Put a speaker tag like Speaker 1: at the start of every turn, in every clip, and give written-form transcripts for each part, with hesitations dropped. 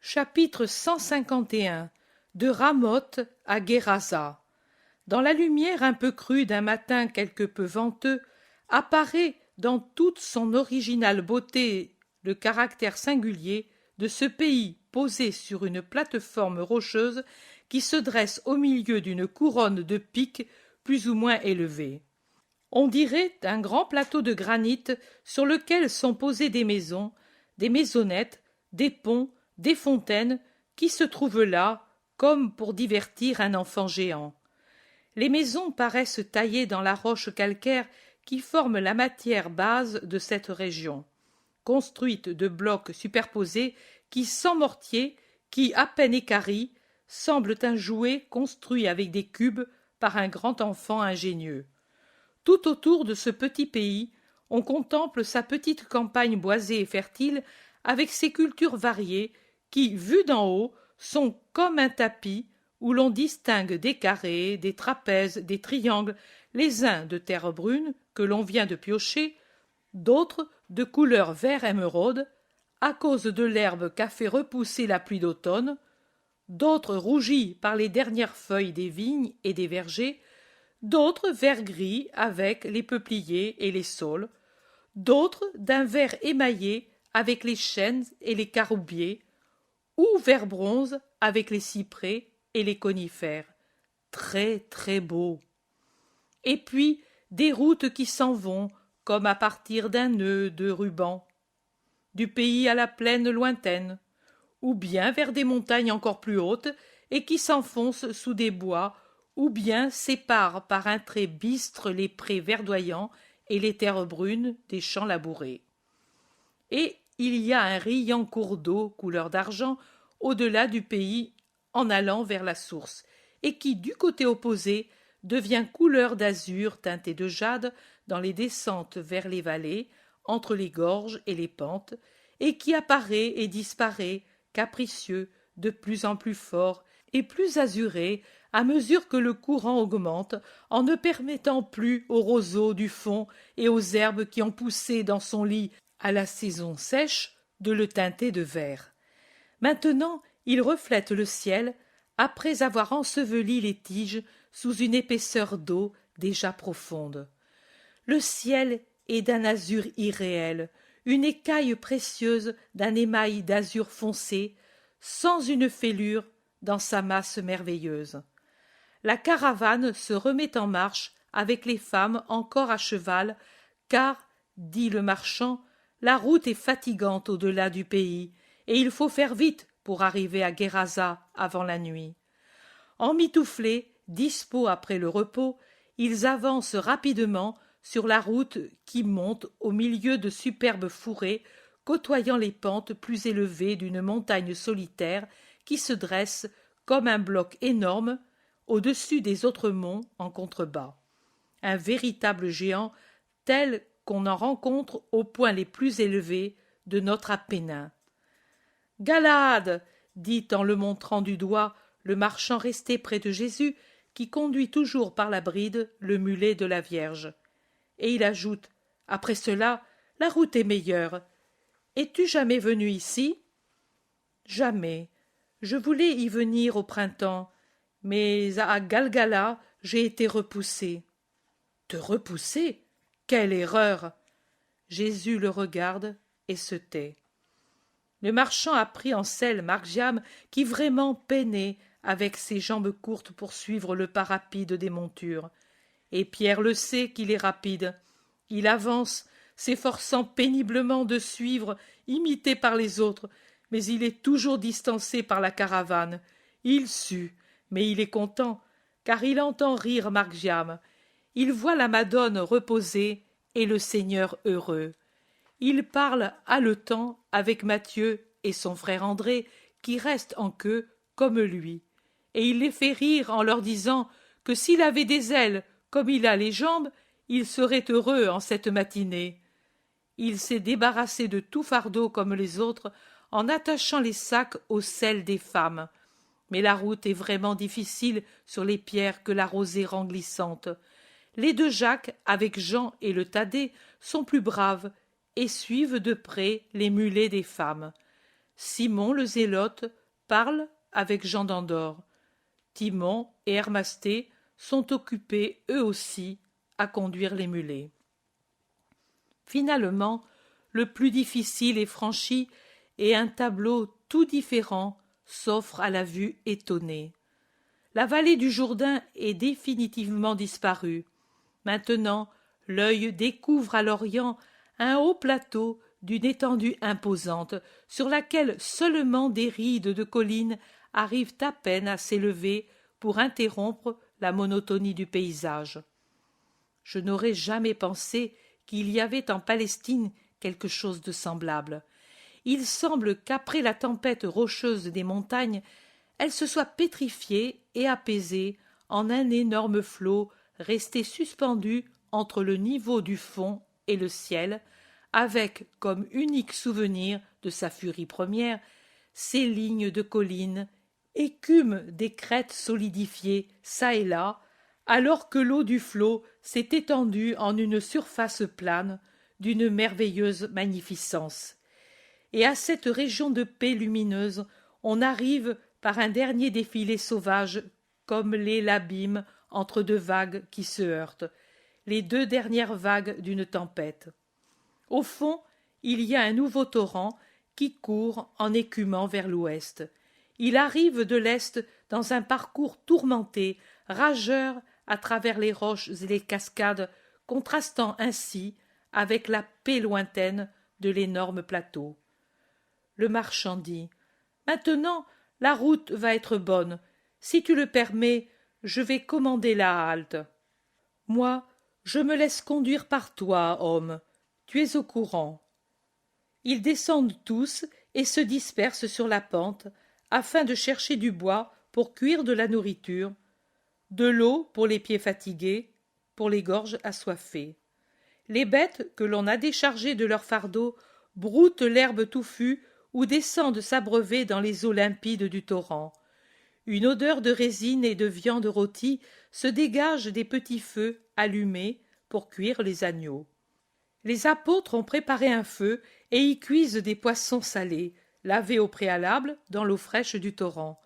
Speaker 1: Chapitre 151. De Ramoth à Guérasa. Dans la lumière un peu crue d'un matin quelque peu venteux, apparaît dans toute son originale beauté le caractère singulier de ce pays posé sur une plate-forme rocheuse qui se dresse au milieu d'une couronne de pics plus ou moins élevés. On dirait un grand plateau de granit sur lequel sont posées des maisons, des maisonnettes, des ponts, des fontaines, qui se trouvent là, comme pour divertir un enfant géant. Les maisons paraissent taillées dans la roche calcaire qui forme la matière base de cette région, construite de blocs superposés qui, sans mortier, qui, à peine équarris, semblent un jouet construit avec des cubes par un grand enfant ingénieux. Tout autour de ce petit pays, on contemple sa petite campagne boisée et fertile, avec ses cultures variées, qui, vues d'en haut, sont comme un tapis où l'on distingue des carrés, des trapèzes, des triangles, les uns de terre brune que l'on vient de piocher, d'autres de couleur vert émeraude, à cause de l'herbe qu'a fait repousser la pluie d'automne, d'autres rougies par les dernières feuilles des vignes et des vergers, d'autres vert gris avec les peupliers et les saules, d'autres d'un vert émaillé avec les chênes et les caroubiers, ou vert bronze avec les cyprès et les conifères. Très très beau. Et puis des routes qui s'en vont comme à partir d'un nœud de ruban, du pays à la plaine lointaine, ou bien vers des montagnes encore plus hautes et qui s'enfoncent sous des bois, ou bien séparent par un trait bistre les prés verdoyants et les terres brunes des champs labourés. Et il y a un riant cours d'eau couleur d'argent au-delà du pays en allant vers la source, et qui, du côté opposé, devient couleur d'azur teintée de jade dans les descentes vers les vallées, entre les gorges et les pentes, et qui apparaît et disparaît, capricieux, de plus en plus fort et plus azuré à mesure que le courant augmente, en ne permettant plus aux roseaux du fond et aux herbes qui ont poussé dans son lit à la saison sèche de le teinter de vert. Maintenant, il reflète le ciel, après avoir enseveli les tiges sous une épaisseur d'eau déjà profonde. Le ciel est d'un azur irréel, une écaille précieuse d'un émail d'azur foncé, sans une fêlure dans sa masse merveilleuse. La caravane se remet en marche avec les femmes encore à cheval, car, dit le marchand, la route est fatigante au-delà du pays, et il faut faire vite pour arriver à Guérasa avant la nuit. Emmitouflés, dispos après le repos, ils avancent rapidement sur la route qui monte au milieu de superbes fourrés, côtoyant les pentes plus élevées d'une montagne solitaire qui se dresse comme un bloc énorme au-dessus des autres monts en contrebas. Un véritable géant tel qu'on en rencontre aux points les plus élevés de notre Appennin. « Galade !» dit en le montrant du doigt le marchand resté près de Jésus, qui conduit toujours par la bride le mulet de la Vierge. Et il ajoute: « Après cela, la route est meilleure. Es-tu jamais venu ici ?»« Jamais. Je voulais y venir au printemps, mais à Galgala, j'ai été repoussé. »« Te repousser ? Quelle erreur !» Jésus le regarde et se tait. Le marchand a pris en selle Margiam, qui vraiment peinait avec ses jambes courtes pour suivre le pas rapide des montures. Et Pierre le sait qu'il est rapide. Il avance, s'efforçant péniblement de suivre, imité par les autres, mais il est toujours distancé par la caravane. Il sue, mais il est content, car il entend rire Margiam. Il voit la Madone reposée et le Seigneur heureux. Il parle haletant avec Matthieu et son frère André, qui restent en queue comme lui, et il les fait rire en leur disant que s'il avait des ailes comme il a les jambes, il serait heureux en cette matinée. Il s'est débarrassé de tout fardeau comme les autres, en attachant les sacs aux selles des femmes. Mais la route est vraiment difficile sur les pierres que la rosée rend glissantes. Les deux Jacques, avec Jean et le Thaddée, sont plus braves et suivent de près les mulets des femmes. Simon le Zélote parle avec Jean d'Andorre. Timon et Hermasté sont occupés eux aussi à conduire les mulets. Finalement, le plus difficile est franchi et un tableau tout différent s'offre à la vue étonnée. La vallée du Jourdain est définitivement disparue. Maintenant, l'œil découvre à l'Orient un haut plateau d'une étendue imposante, sur laquelle seulement des rides de collines arrivent à peine à s'élever pour interrompre la monotonie du paysage. Je n'aurais jamais pensé qu'il y avait en Palestine quelque chose de semblable. Il semble qu'après la tempête rocheuse des montagnes, elle se soit pétrifiée et apaisée en un énorme flot resté suspendu entre le niveau du fond et le ciel, avec comme unique souvenir de sa furie première ces lignes de collines, écume des crêtes solidifiées çà et là, alors que l'eau du flot s'est étendue en une surface plane d'une merveilleuse magnificence. Et à cette région de paix lumineuse, on arrive par un dernier défilé sauvage, comme l'est l'abîme entre deux vagues qui se heurtent, les deux dernières vagues d'une tempête. Au fond, il y a un nouveau torrent qui court en écumant vers l'ouest. Il arrive de l'est dans un parcours tourmenté, rageur à travers les roches et les cascades, contrastant ainsi avec la paix lointaine de l'énorme plateau. Le marchand dit : « Maintenant, la route va être bonne. Si tu le permets, je vais commander la halte. » « Moi, je me laisse conduire par toi, homme. Tu es au courant. » Ils descendent tous et se dispersent sur la pente, afin de chercher du bois pour cuire de la nourriture, de l'eau pour les pieds fatigués, pour les gorges assoiffées. Les bêtes que l'on a déchargées de leur fardeau broutent l'herbe touffue ou descendent s'abreuver dans les eaux limpides du torrent. Une odeur de résine et de viande rôtie se dégage des petits feux allumés pour cuire les agneaux. Les apôtres ont préparé un feu et y cuisent des poissons salés, lavés au préalable dans l'eau fraîche du torrent.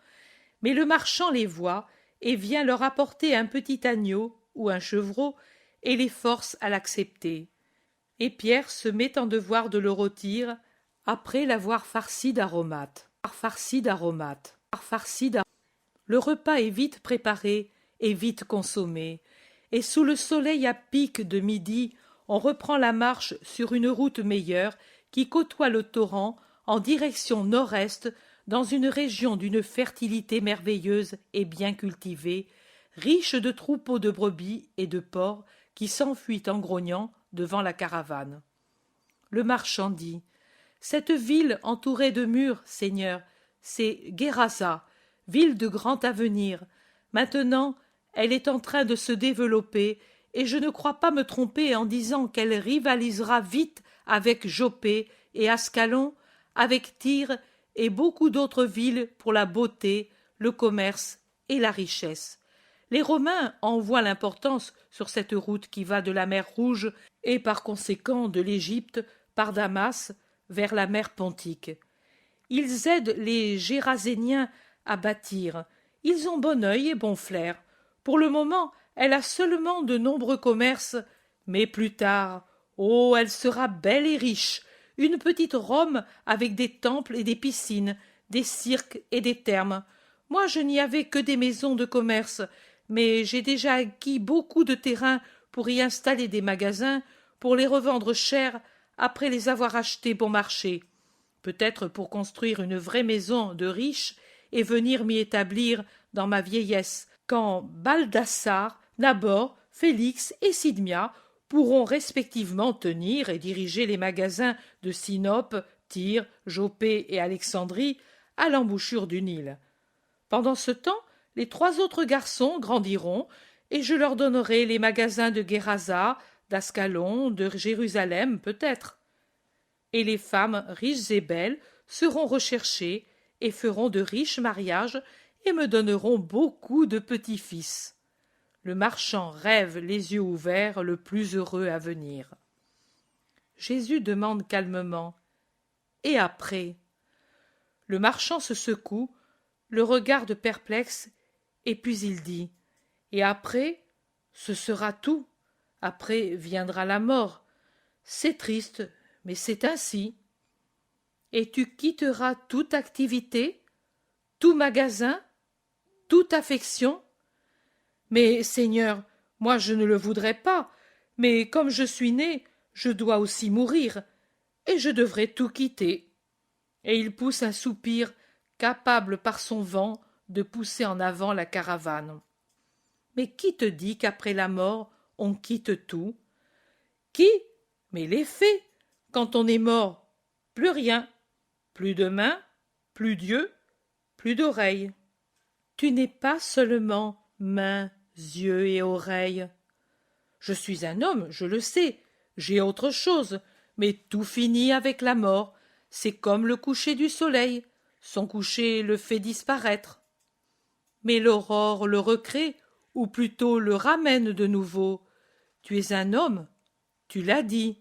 Speaker 1: Mais le marchand les voit et vient leur apporter un petit agneau ou un chevreau et les force à l'accepter. Et Pierre se met en devoir de le rôtir après l'avoir farci d'aromates. Le repas est vite préparé et vite consommé, et sous le soleil à pic de midi, on reprend la marche sur une route meilleure qui côtoie le torrent en direction nord-est dans une région d'une fertilité merveilleuse et bien cultivée, riche de troupeaux de brebis et de porcs qui s'enfuient en grognant devant la caravane. Le marchand dit : « Cette ville entourée de murs, Seigneur, c'est Guérasa, ville de grand avenir. Maintenant, elle est en train de se développer, et je ne crois pas me tromper en disant qu'elle rivalisera vite avec Joppé et Ascalon, avec Tyr et beaucoup d'autres villes pour la beauté, le commerce et la richesse. Les Romains en voient l'importance sur cette route qui va de la mer Rouge et par conséquent de l'Égypte par Damas vers la mer Pontique. Ils aident les Géraséniens à bâtir. Ils ont bon œil et bon flair. Pour le moment, elle a seulement de nombreux commerces, mais plus tard, oh, elle sera belle et riche, une petite Rome avec des temples et des piscines, des cirques et des thermes. Moi, je n'y avais que des maisons de commerce, mais j'ai déjà acquis beaucoup de terrain pour y installer des magasins, pour les revendre cher après les avoir achetés bon marché. Peut-être pour construire une vraie maison de riche et venir m'y établir dans ma vieillesse, quand Baldassar, Nabor, Félix et Sidmia pourront respectivement tenir et diriger les magasins de Sinope, Tyr, Joppé et Alexandrie à l'embouchure du Nil. Pendant ce temps, les 3 autres garçons grandiront et je leur donnerai les magasins de Guérasa, d'Ascalon, de Jérusalem peut-être. Et les femmes riches et belles seront recherchées et feront de riches mariages et me donneront beaucoup de petits-fils. Le marchand rêve les yeux ouverts le plus heureux à venir. Jésus demande calmement : « Et après ? Le marchand se secoue, le regarde perplexe, et puis il dit: Et après, ce sera tout. Après viendra la mort. C'est triste, mais c'est ainsi. Et tu quitteras toute activité, tout magasin, toute affection? Mais, Seigneur, moi je ne le voudrais pas, mais comme je suis né, je dois aussi mourir, et je devrais tout quitter. Et il pousse un soupir, capable par son vent de pousser en avant la caravane. Mais qui te dit qu'après la mort, on quitte tout? Qui? Mais les faits. Quand on est mort, plus rien. Plus de mains, plus d'yeux, plus d'oreilles. Tu n'es pas seulement mains, yeux et oreilles. Je suis un homme, je le sais, j'ai autre chose, mais tout finit avec la mort. C'est comme le coucher du soleil, son coucher le fait disparaître. Mais l'aurore le recrée, ou plutôt le ramène de nouveau. Tu es un homme, tu l'as dit.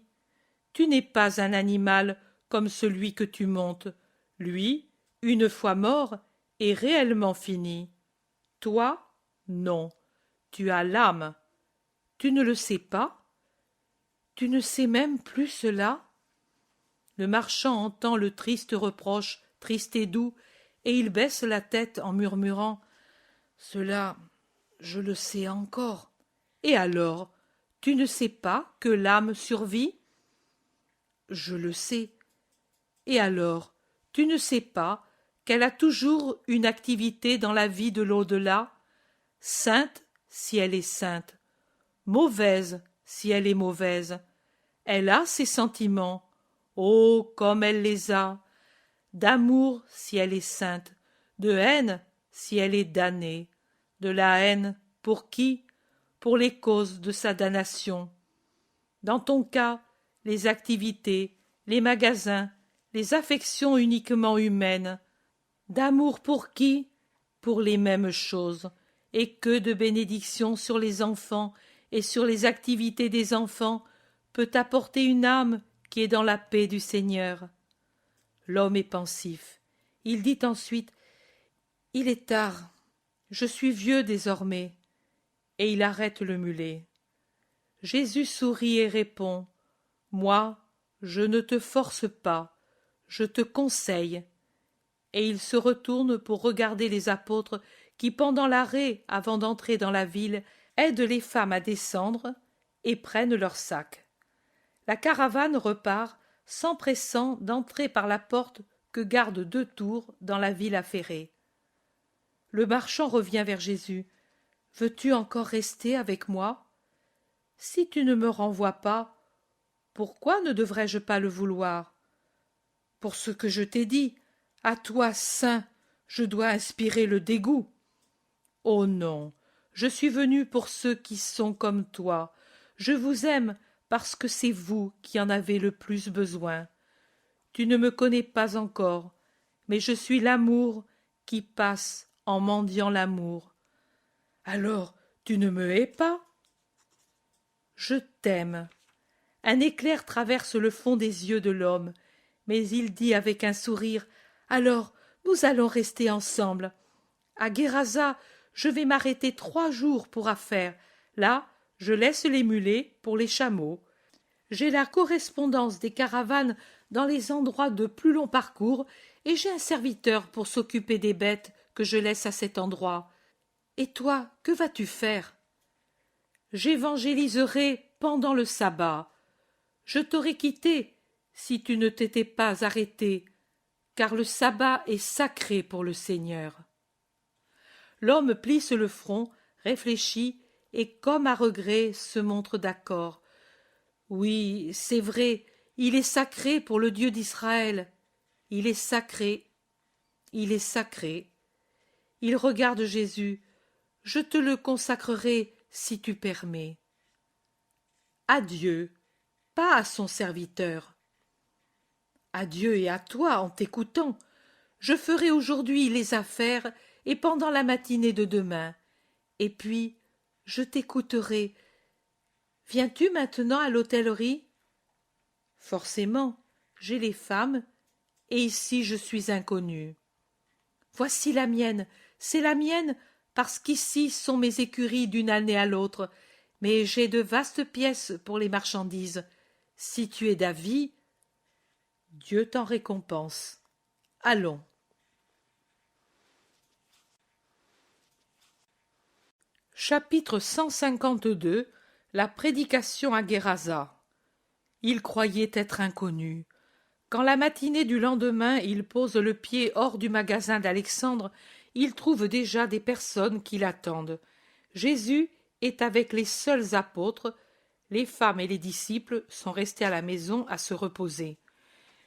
Speaker 1: Tu n'es pas un animal comme celui que tu montes. Lui, une fois mort, est réellement fini. Toi, non. Tu as l'âme. Tu ne le sais pas? Tu ne sais même plus cela? Le marchand entend le triste reproche, triste et doux, et il baisse la tête en murmurant: Cela, je le sais encore. Et alors, tu ne sais pas que l'âme survit? Je le sais. Et alors, tu ne sais pas qu'elle a toujours une activité dans la vie de l'au-delà, sainte si elle est sainte, mauvaise si elle est mauvaise. Elle a ses sentiments, oh, comme elle les a, d'amour si elle est sainte, de haine si elle est damnée, de la haine pour qui? Pour les causes de sa damnation. Dans ton cas, les activités, les magasins, les affections uniquement humaines. D'amour pour qui? Pour les mêmes choses. Et que de bénédictions sur les enfants et sur les activités des enfants peut apporter une âme qui est dans la paix du Seigneur. L'homme est pensif. Il dit ensuite: Il est tard, je suis vieux désormais. Et il arrête le mulet. Jésus sourit et répond: Moi, je ne te force pas, je te conseille. Et il se retourne pour regarder les apôtres qui, pendant l'arrêt avant d'entrer dans la ville, aident les femmes à descendre et prennent leurs sacs. La caravane repart, s'empressant d'entrer par la porte que gardent 2 tours dans la ville affairée. Le marchand revient vers Jésus. « Veux-tu encore rester avec moi? Si tu ne me renvoies pas, pourquoi ne devrais-je pas le vouloir? Pour ce que je t'ai dit, à toi, saint, je dois inspirer le dégoût. Oh non, je suis venu pour ceux qui sont comme toi. Je vous aime parce que c'est vous qui en avez le plus besoin. Tu ne me connais pas encore, mais je suis l'amour qui passe en mendiant l'amour. Alors, tu ne me hais pas? Je t'aime. Un éclair traverse le fond des yeux de l'homme, mais il dit avec un sourire: Alors, nous allons rester ensemble. À Guérasa, je vais m'arrêter 3 jours pour affaires. Là, je laisse les mulets pour les chameaux. J'ai la correspondance des caravanes dans les endroits de plus long parcours, et j'ai un serviteur pour s'occuper des bêtes que je laisse à cet endroit. Et toi, que vas-tu faire? J'évangéliserai pendant le sabbat. Je t'aurais quitté si tu ne t'étais pas arrêté, car le sabbat est sacré pour le Seigneur. L'homme plisse le front, réfléchit, et comme à regret se montre d'accord. Oui, c'est vrai, il est sacré pour le Dieu d'Israël. Il est sacré. Il est sacré. Il regarde Jésus. Je te le consacrerai si tu permets. À Dieu, pas à son serviteur. À Dieu et à toi en t'écoutant. Je ferai aujourd'hui les affaires et pendant la matinée de demain. Et puis, je t'écouterai. Viens-tu maintenant à l'hôtellerie? Forcément, j'ai les femmes, et ici je suis inconnu. voici la mienne, c'est la mienne, parce qu'ici sont mes écuries d'une année à l'autre, mais j'ai de vastes pièces pour les marchandises. Si tu es d'avis, Dieu t'en récompense. Allons. Chapitre 152. La prédication à Guérasa. Il croyait être inconnu. Quand la matinée du lendemain il pose le pied hors du magasin d'Alexandre, il trouve déjà des personnes qui l'attendent. Jésus est avec les seuls apôtres, les femmes et les disciples sont restés à la maison à se reposer.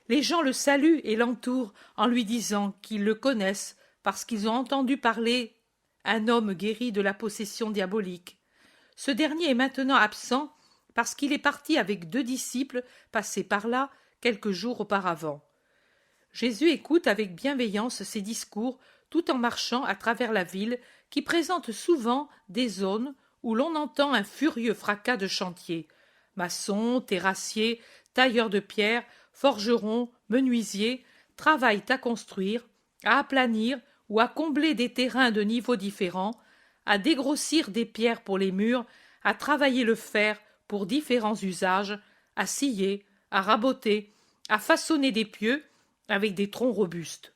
Speaker 1: Les gens le saluent et l'entourent en lui disant qu'ils le connaissent parce qu'ils ont entendu parler un homme guéri de la possession diabolique. Ce dernier est maintenant absent parce qu'il est parti avec 2 disciples passés par là quelques jours auparavant. Jésus écoute avec bienveillance ces discours tout en marchant à travers la ville qui présente souvent des zones où l'on entend un furieux fracas de chantier. Maçons, terrassiers, tailleurs de pierre, forgerons, menuisiers travaillent à construire, à aplanir ou à combler des terrains de niveaux différents, à dégrossir des pierres pour les murs, à travailler le fer pour différents usages, à scier, à raboter, à façonner des pieux avec des troncs robustes.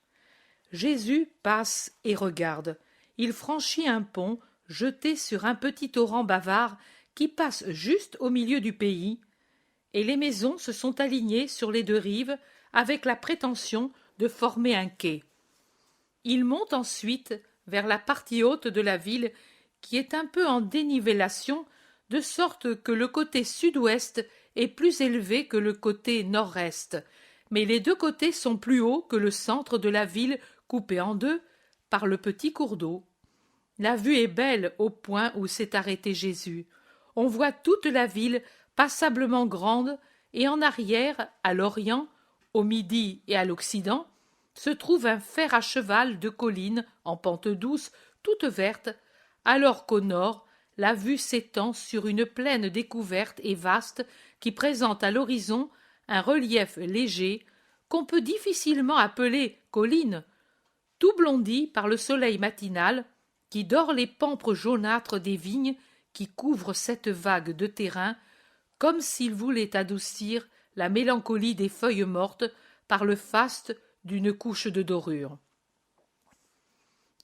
Speaker 1: Jésus passe et regarde. Il franchit un pont jeté sur un petit torrent bavard qui passe juste au milieu du pays, et les maisons se sont alignées sur les 2 rives avec la prétention de former un quai. Il monte ensuite vers la partie haute de la ville qui est un peu en dénivellation, de sorte que le côté sud-ouest est plus élevé que le côté nord-est, mais les 2 côtés sont plus hauts que le centre de la ville coupé en 2 par le petit cours d'eau. La vue est belle au point où s'est arrêté Jésus. On voit toute la ville passablement grande, et en arrière, à l'orient, au midi et à l'occident, se trouve un fer à cheval de collines en pente douce, toute verte, alors qu'au nord, la vue s'étend sur une plaine découverte et vaste qui présente à l'horizon un relief léger qu'on peut difficilement appeler colline, tout blondi par le soleil matinal qui dore les pampres jaunâtres des vignes qui couvrent cette vague de terrain comme s'il voulait adoucir la mélancolie des feuilles mortes par le faste d'une couche de dorure.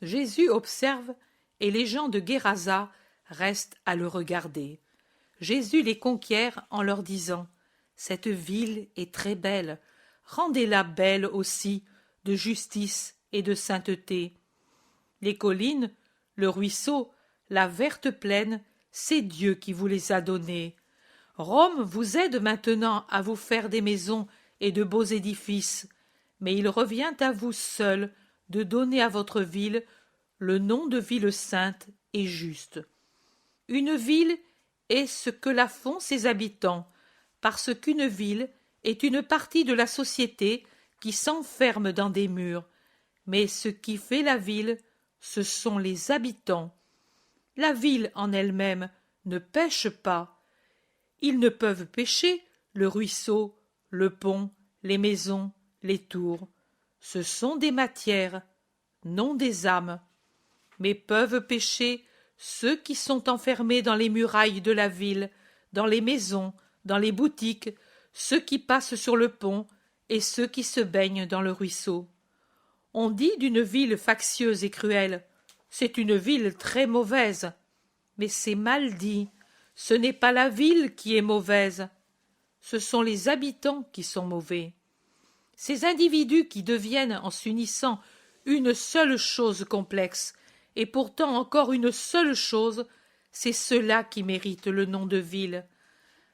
Speaker 1: Jésus observe et les gens de Guérasa restent à le regarder. Jésus les conquiert en leur disant « Cette ville est très belle, rendez-la belle aussi de justice et de sainteté. Les collines, le ruisseau, la verte plaine, c'est Dieu qui vous les a données. Rome vous aide maintenant à vous faire des maisons et de beaux édifices, mais il revient à vous seul de donner à votre ville le nom de ville sainte et juste. Une ville est ce que la font ses habitants, parce qu'une ville est une partie de la société qui s'enferme dans des murs, mais ce qui fait la ville, ce sont les habitants. La ville en elle-même ne pêche pas. Ils ne peuvent pêcher le ruisseau, le pont, les maisons, les tours. Ce sont des matières, non des âmes. Mais peuvent pêcher ceux qui sont enfermés dans les murailles de la ville, dans les maisons, dans les boutiques, ceux qui passent sur le pont et ceux qui se baignent dans le ruisseau. On dit d'une ville factieuse et cruelle, c'est une ville très mauvaise. Mais c'est mal dit, ce n'est pas la ville qui est mauvaise, ce sont les habitants qui sont mauvais. Ces individus qui deviennent, en s'unissant, une seule chose complexe, et pourtant encore une seule chose, c'est cela qui mérite le nom de ville.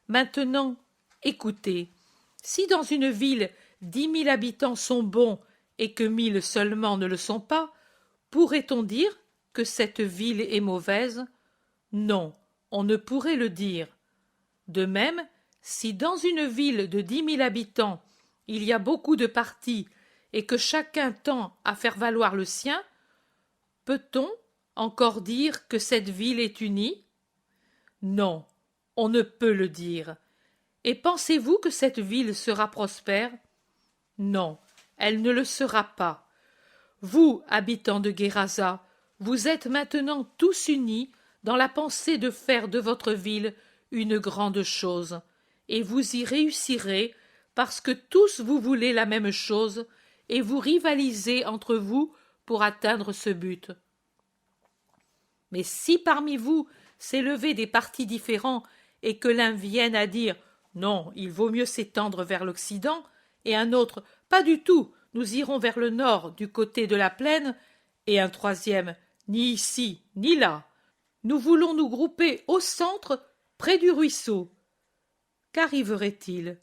Speaker 1: Maintenant, écoutez, si dans une ville 10 000 habitants sont bons et que 1000 seulement ne le sont pas, pourrait-on dire que cette ville est mauvaise? Non, on ne pourrait le dire. De même, si dans une ville de 10 000 habitants, il y a beaucoup de partis et que chacun tend à faire valoir le sien, peut-on encore dire que cette ville est unie? Non, on ne peut le dire. Et pensez-vous que cette ville sera prospère? Non, elle ne le sera pas. Vous, habitants de Guérasa, vous êtes maintenant tous unis dans la pensée de faire de votre ville une grande chose, et vous y réussirez parce que tous vous voulez la même chose et vous rivalisez entre vous pour atteindre ce but. Mais si parmi vous s'élevaient des partis différents et que l'un vienne à dire « Non, il vaut mieux s'étendre vers l'Occident » et un autre « Pas du tout, nous irons vers le nord du côté de la plaine » et un troisième « Ni ici, ni là, nous voulons nous grouper au centre, près du ruisseau ». Qu'arriverait-il?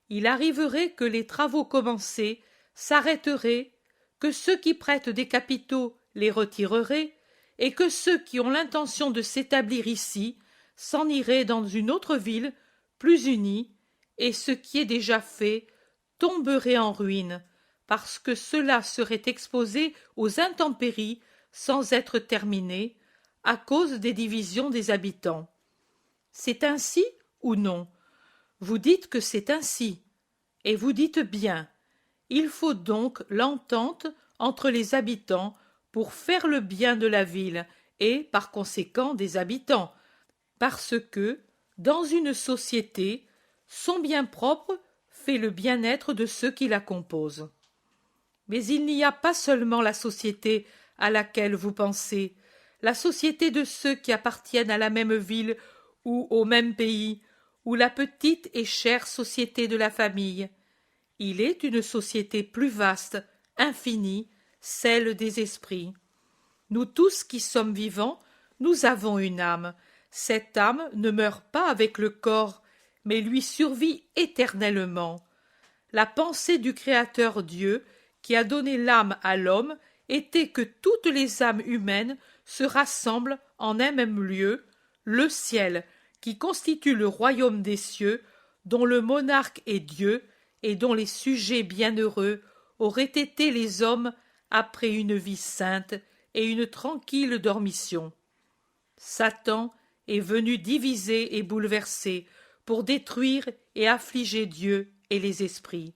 Speaker 1: Il arriverait que les travaux commencés s'arrêteraient, que ceux qui prêtent des capitaux les retireraient, et que ceux qui ont l'intention de s'établir ici s'en iraient dans une autre ville, plus unie, et ce qui est déjà fait tomberait en ruine, parce que cela serait exposé aux intempéries sans être terminé, à cause des divisions des habitants. C'est ainsi ou non? Vous dites que c'est ainsi, et vous dites bien. Il faut donc l'entente entre les habitants pour faire le bien de la ville et, par conséquent, des habitants, parce que, dans une société, son bien propre fait le bien-être de ceux qui la composent. Mais il n'y a pas seulement la société à laquelle vous pensez, la société de ceux qui appartiennent à la même ville ou au même pays, ou la petite et chère société de la famille. Il est une société plus vaste, infinie, celle des esprits. Nous tous qui sommes vivants, nous avons une âme. Cette âme ne meurt pas avec le corps, mais lui survit éternellement. La pensée du Créateur Dieu, qui a donné l'âme à l'homme, était que toutes les âmes humaines se rassemblent en un même lieu, le ciel, qui constitue le royaume des cieux, dont le monarque est Dieu, et dont les sujets bienheureux auraient été les hommes après une vie sainte et une tranquille dormition. Satan est venu diviser et bouleverser, pour détruire et affliger Dieu et les esprits.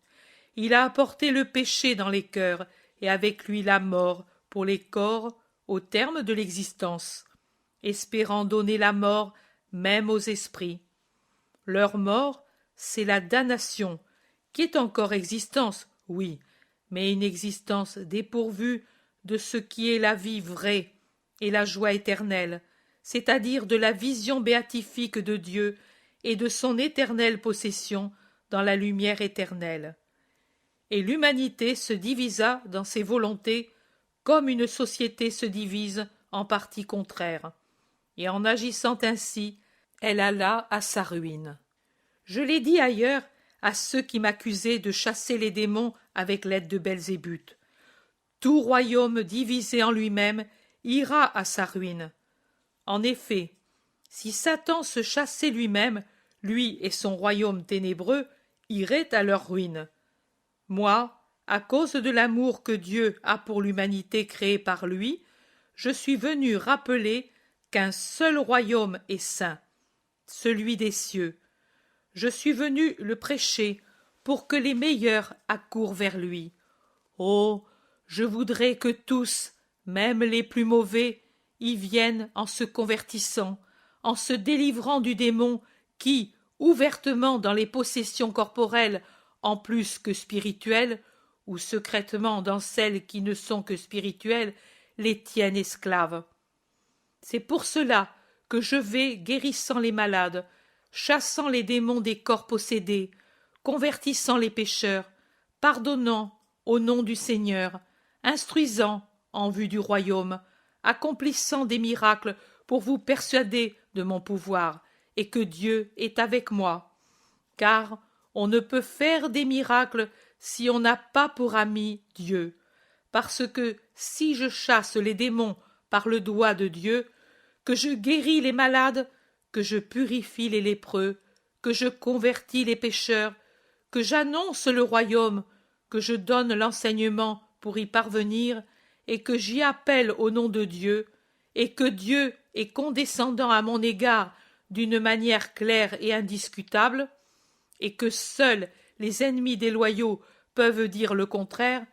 Speaker 1: Il a apporté le péché dans les cœurs, et avec lui la mort pour les corps au terme de l'existence, espérant donner la mort même aux esprits. Leur mort, c'est la damnation, qui est encore existence, oui, mais une existence dépourvue de ce qui est la vie vraie et la joie éternelle, c'est-à-dire de la vision béatifique de Dieu et de son éternelle possession dans la lumière éternelle. Et l'humanité se divisa dans ses volontés comme une société se divise en parties contraires, et en agissant ainsi, elle alla à sa ruine. Je l'ai dit ailleurs à ceux qui m'accusaient de chasser les démons avec l'aide de Belzébuth. Tout royaume divisé en lui-même ira à sa ruine. En effet, si Satan se chassait lui-même, lui et son royaume ténébreux iraient à leur ruine. Moi, à cause de l'amour que Dieu a pour l'humanité créée par lui, je suis venu rappeler qu'un seul royaume est saint, celui des cieux. Je suis venu le prêcher pour que les meilleurs accourent vers lui. Oh, je voudrais que tous, même les plus mauvais, y viennent en se convertissant, en se délivrant du démon qui, ouvertement dans les possessions corporelles en plus que spirituelles, ou secrètement dans celles qui ne sont que spirituelles, les tiennent esclaves. C'est pour cela que je vais guérissant les malades, chassant les démons des corps possédés, convertissant les pécheurs, pardonnant au nom du Seigneur, instruisant en vue du royaume, accomplissant des miracles pour vous persuader de mon pouvoir et que Dieu est avec moi. Car on ne peut faire des miracles si on n'a pas pour ami Dieu, parce que si je chasse les démons par le doigt de Dieu, que je guéris les malades, que je purifie les lépreux, que je convertis les pécheurs, que j'annonce le royaume, que je donne l'enseignement pour y parvenir, et que j'y appelle au nom de Dieu, et que Dieu est condescendant à mon égard d'une manière claire et indiscutable, et que seuls les ennemis des loyaux peuvent dire le contraire,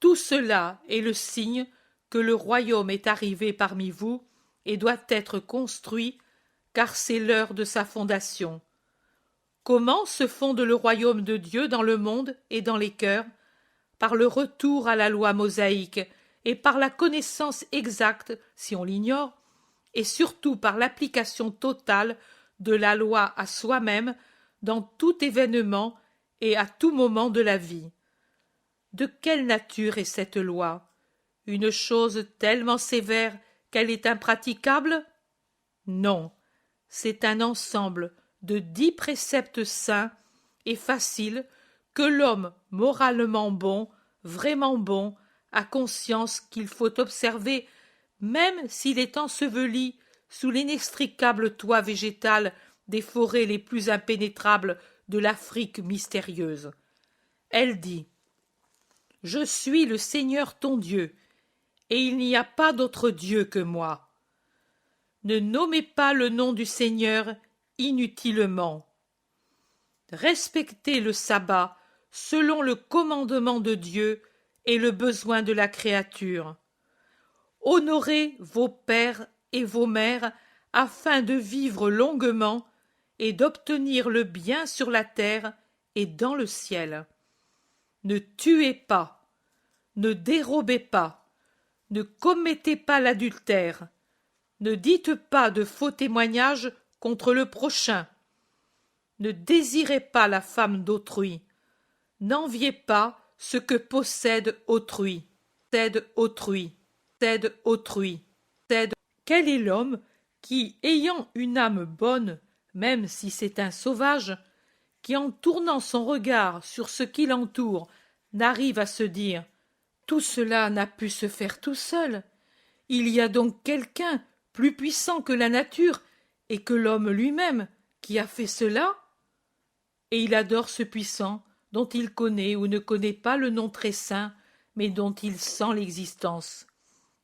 Speaker 1: Tout cela est le signe que le royaume est arrivé parmi vous et doit être construit, car c'est l'heure de sa fondation. Comment se fonde le royaume de Dieu dans le monde et dans les cœurs? Par le retour à la loi mosaïque et par la connaissance exacte, si on l'ignore, et surtout par l'application totale de la loi à soi-même dans tout événement et à tout moment de la vie. De quelle nature est cette loi? Une chose tellement sévère qu'elle est impraticable? Non, c'est un ensemble de 10 préceptes saints et faciles que l'homme moralement bon, vraiment bon, a conscience qu'il faut observer, même s'il est enseveli sous l'inextricable toit végétal des forêts les plus impénétrables de l'Afrique mystérieuse. Elle dit: Je suis le Seigneur ton Dieu, et il n'y a pas d'autre Dieu que moi. Ne nommez pas le nom du Seigneur inutilement. Respectez le sabbat selon le commandement de Dieu et le besoin de la créature. Honorez vos pères et vos mères afin de vivre longuement et d'obtenir le bien sur la terre et dans le ciel. Ne tuez pas, ne dérobez pas, ne commettez pas l'adultère, ne dites pas de faux témoignages contre le prochain, ne désirez pas la femme d'autrui, n'enviez pas ce que possède autrui, Quel est l'homme qui, ayant une âme bonne, même si c'est un sauvage, qui en tournant son regard sur ce qui l'entoure, n'arrive à se dire: tout cela n'a pu se faire tout seul. Il y a donc quelqu'un plus puissant que la nature et que l'homme lui-même qui a fait cela? Et il adore ce puissant dont il connaît ou ne connaît pas le nom très saint, mais dont il sent l'existence.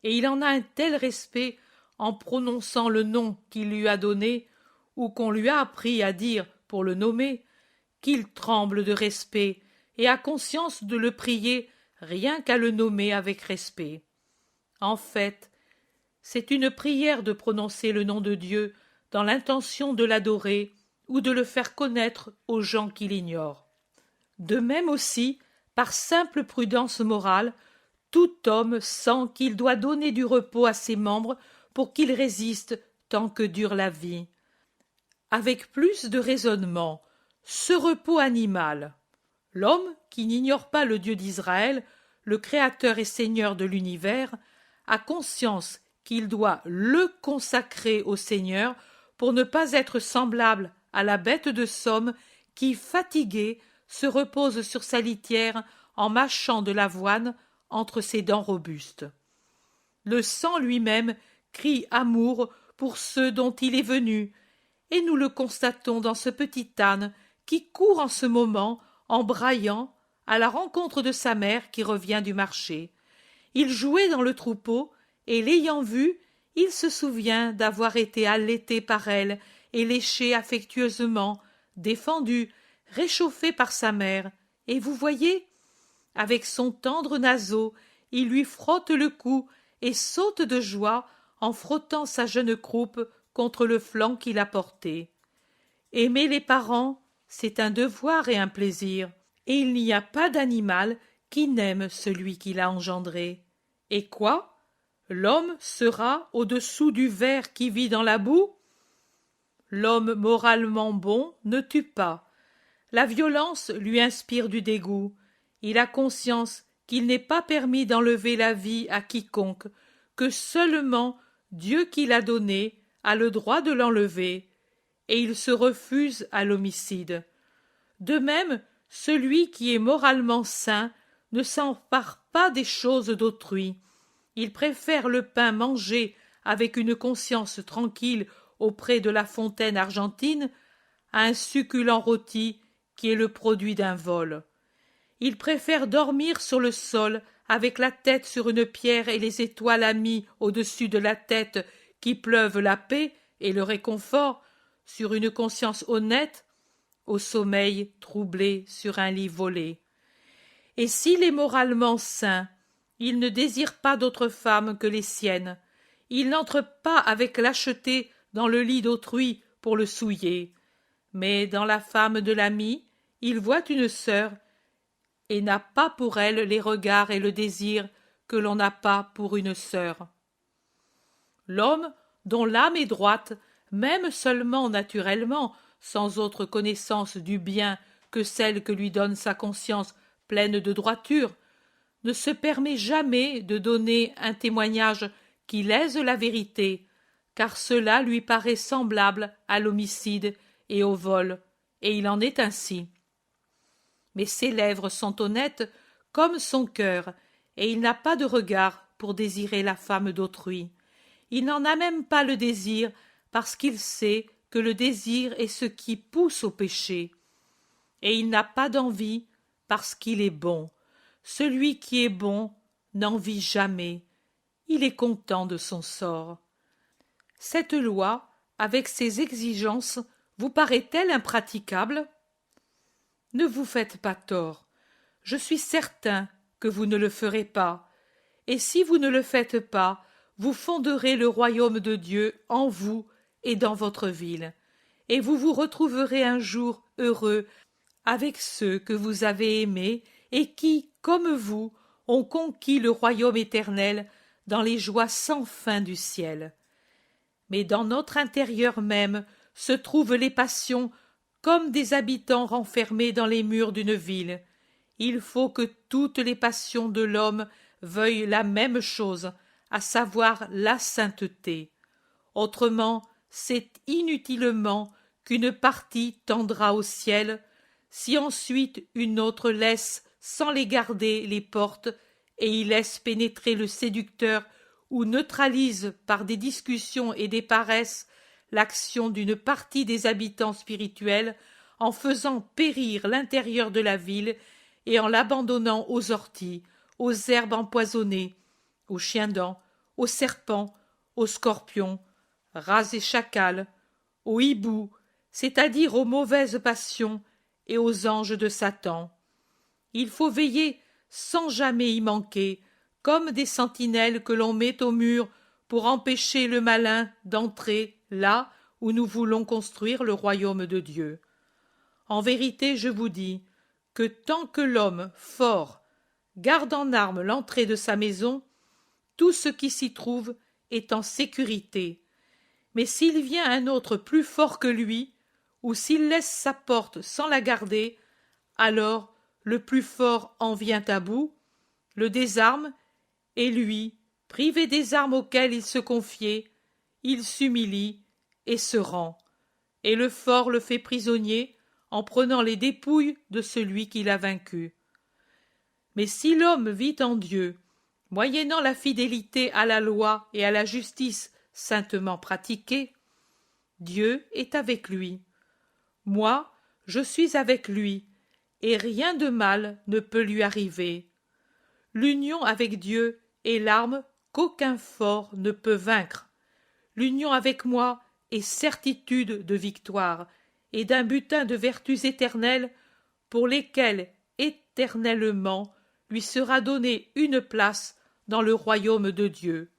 Speaker 1: Et il en a un tel respect en prononçant le nom qu'il lui a donné ou qu'on lui a appris à dire pour le nommer, qu'il tremble de respect et a conscience de le prier rien qu'à le nommer avec respect. En fait, c'est une prière de prononcer le nom de Dieu dans l'intention de l'adorer ou de le faire connaître aux gens qui l'ignorent. De même aussi, par simple prudence morale, tout homme sent qu'il doit donner du repos à ses membres pour qu'ils résistent tant que dure la vie. Avec plus de raisonnement, ce repos animal, l'homme, qui n'ignore pas le Dieu d'Israël, le Créateur et Seigneur de l'univers, a conscience qu'il doit le consacrer au Seigneur pour ne pas être semblable à la bête de somme qui, fatiguée, se repose sur sa litière en mâchant de l'avoine entre ses dents robustes. Le sang lui-même crie amour pour ceux dont il est venu, et nous le constatons dans ce petit âne qui court en ce moment, en braillant, à la rencontre de sa mère qui revient du marché. Il jouait dans le troupeau, et l'ayant vue, il se souvient d'avoir été allaité par elle et léché affectueusement, défendu, réchauffé par sa mère, et vous voyez, avec son tendre naseau, il lui frotte le cou et saute de joie en frottant sa jeune croupe contre le flanc qu'il a porté. Aimer les parents, c'est un devoir et un plaisir, et il n'y a pas d'animal qui n'aime celui qui l'a engendré. Et quoi? L'homme sera au-dessous du ver qui vit dans la boue? L'homme moralement bon ne tue pas. La violence lui inspire du dégoût. Il a conscience qu'il n'est pas permis d'enlever la vie à quiconque, que seulement Dieu qui l'a donnée a le droit de l'enlever, et il se refuse à l'homicide. De même, celui qui est moralement sain ne s'empare pas des choses d'autrui. Il préfère le pain mangé avec une conscience tranquille auprès de la fontaine argentine à un succulent rôti qui est le produit d'un vol. Il préfère dormir sur le sol avec la tête sur une pierre et les étoiles amies au-dessus de la tête qui pleuvent la paix et le réconfort sur une conscience honnête, au sommeil troublé sur un lit volé. Et s'il est moralement sain, Il ne désire pas d'autre femme que les siennes. Il n'entre pas avec lâcheté dans le lit d'autrui pour le souiller. Mais dans la femme de l'ami, il voit une sœur, et n'a pas pour elle les regards et le désir que l'on n'a pas pour une sœur. L'homme, dont l'âme est droite, même seulement naturellement, sans autre connaissance du bien que celle que lui donne sa conscience pleine de droiture, ne se permet jamais de donner un témoignage qui lèse la vérité, car cela lui paraît semblable à l'homicide et au vol, et il en est ainsi. Mais ses lèvres sont honnêtes comme son cœur, et il n'a pas de regard pour désirer la femme d'autrui. Il n'en a même pas le désir, parce qu'il sait que le désir est ce qui pousse au péché. Et il n'a pas d'envie, parce qu'il est bon. Celui qui est bon n'envie jamais. Il est content de son sort. Cette loi, avec ses exigences, vous paraît-elle impraticable? Ne vous faites pas tort. Je suis certain que vous ne le ferez pas. Et si vous ne le faites pas, vous fonderez le royaume de Dieu en vous et dans votre ville. Et vous vous retrouverez un jour heureux avec ceux que vous avez aimés et qui, comme vous, ont conquis le royaume éternel dans les joies sans fin du ciel. Mais dans notre intérieur même se trouvent les passions comme des habitants renfermés dans les murs d'une ville. Il faut que toutes les passions de l'homme veuillent la même chose, à savoir la sainteté. Autrement, c'est inutilement qu'une partie tendra au ciel, si ensuite une autre laisse sans les garder les portes et y laisse pénétrer le séducteur ou neutralise par des discussions et des paresses l'action d'une partie des habitants spirituels en faisant périr l'intérieur de la ville et en l'abandonnant aux orties, aux herbes empoisonnées, aux chiens-dents, aux serpents, aux scorpions, rats et chacals, aux hiboux, c'est-à-dire aux mauvaises passions et aux anges de Satan. Il faut veiller sans jamais y manquer, comme des sentinelles que l'on met au mur pour empêcher le malin d'entrer là où nous voulons construire le royaume de Dieu. En vérité, je vous dis que tant que l'homme fort garde en arme l'entrée de sa maison, tout ce qui s'y trouve est en sécurité. Mais s'il vient un autre plus fort que lui, ou s'il laisse sa porte sans la garder, alors le plus fort en vient à bout, le désarme, et lui, privé des armes auxquelles il se confiait, il s'humilie et se rend, et le fort le fait prisonnier en prenant les dépouilles de celui qui l'a vaincu. Mais si l'homme vit en Dieu, moyennant la fidélité à la loi et à la justice saintement pratiquée, Dieu est avec lui. Moi, je suis avec lui, et rien de mal ne peut lui arriver. L'union avec Dieu est l'arme qu'aucun fort ne peut vaincre. L'union avec moi est certitude de victoire et d'un butin de vertus éternelles pour lesquelles éternellement lui sera donnée une place dans le royaume de Dieu.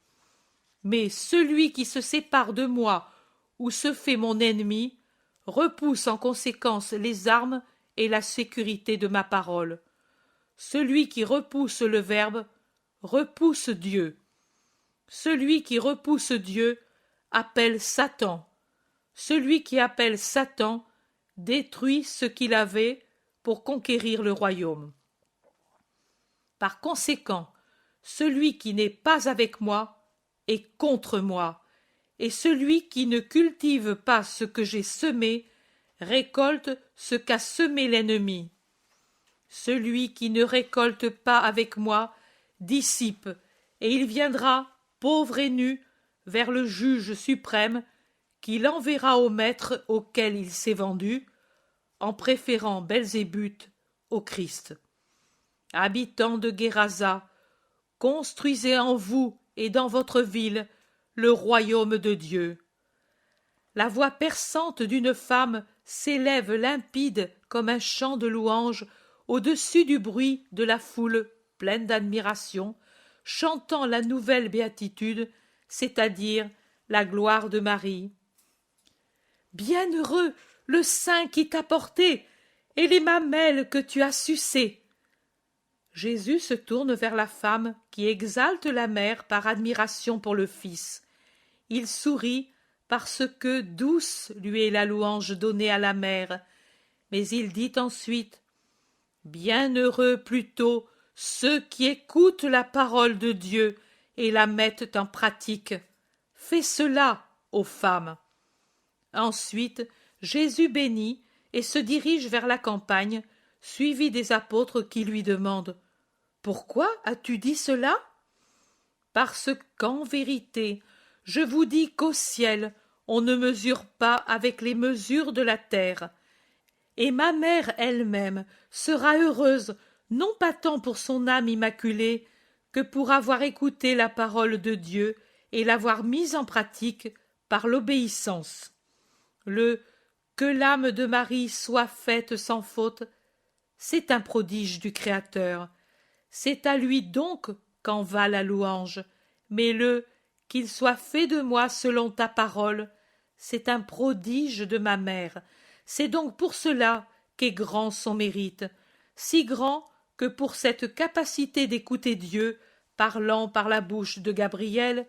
Speaker 1: Mais celui qui se sépare de moi ou se fait mon ennemi repousse en conséquence les armes et la sécurité de ma parole. Celui qui repousse le Verbe repousse Dieu. Celui qui repousse Dieu appelle Satan. Celui qui appelle Satan détruit ce qu'il avait pour conquérir le royaume. Par conséquent, celui qui n'est pas avec moi est contre moi, et celui qui ne cultive pas ce que j'ai semé récolte ce qu'a semé l'ennemi. Celui qui ne récolte pas avec moi dissipe, et il viendra, pauvre et nu, vers le juge suprême, qui l'enverra au maître auquel il s'est vendu, en préférant Belzébuth au Christ. Habitants de Guérasa, construisez en vous et dans votre ville le royaume de Dieu. La voix perçante d'une femme s'élève limpide comme un chant de louange au-dessus du bruit de la foule pleine d'admiration, chantant la nouvelle béatitude, c'est-à-dire la gloire de Marie. Bienheureux le sein qui t'a porté et les mamelles que tu as sucées. Jésus se tourne vers la femme qui exalte la mère par admiration pour le Fils. Il sourit parce que douce lui est la louange donnée à la mère, mais il dit ensuite « Bienheureux plutôt ceux qui écoutent la parole de Dieu et la mettent en pratique. Fais cela, ô femme. » Ensuite, Jésus bénit et se dirige vers la campagne, suivi des apôtres qui lui demandent « Pourquoi as-tu dit cela ?» Parce qu'en vérité, je vous dis qu'au ciel, on ne mesure pas avec les mesures de la terre. Et ma mère elle-même sera heureuse, non pas tant pour son âme immaculée, que pour avoir écouté la parole de Dieu et l'avoir mise en pratique par l'obéissance. Que l'âme de Marie soit faite sans faute, c'est un prodige du Créateur. C'est à lui donc qu'en va la louange, mais qu'il soit fait de moi selon ta parole, c'est un prodige de ma mère. C'est donc pour cela qu'est grand son mérite, si grand que pour cette capacité d'écouter Dieu, parlant par la bouche de Gabriel,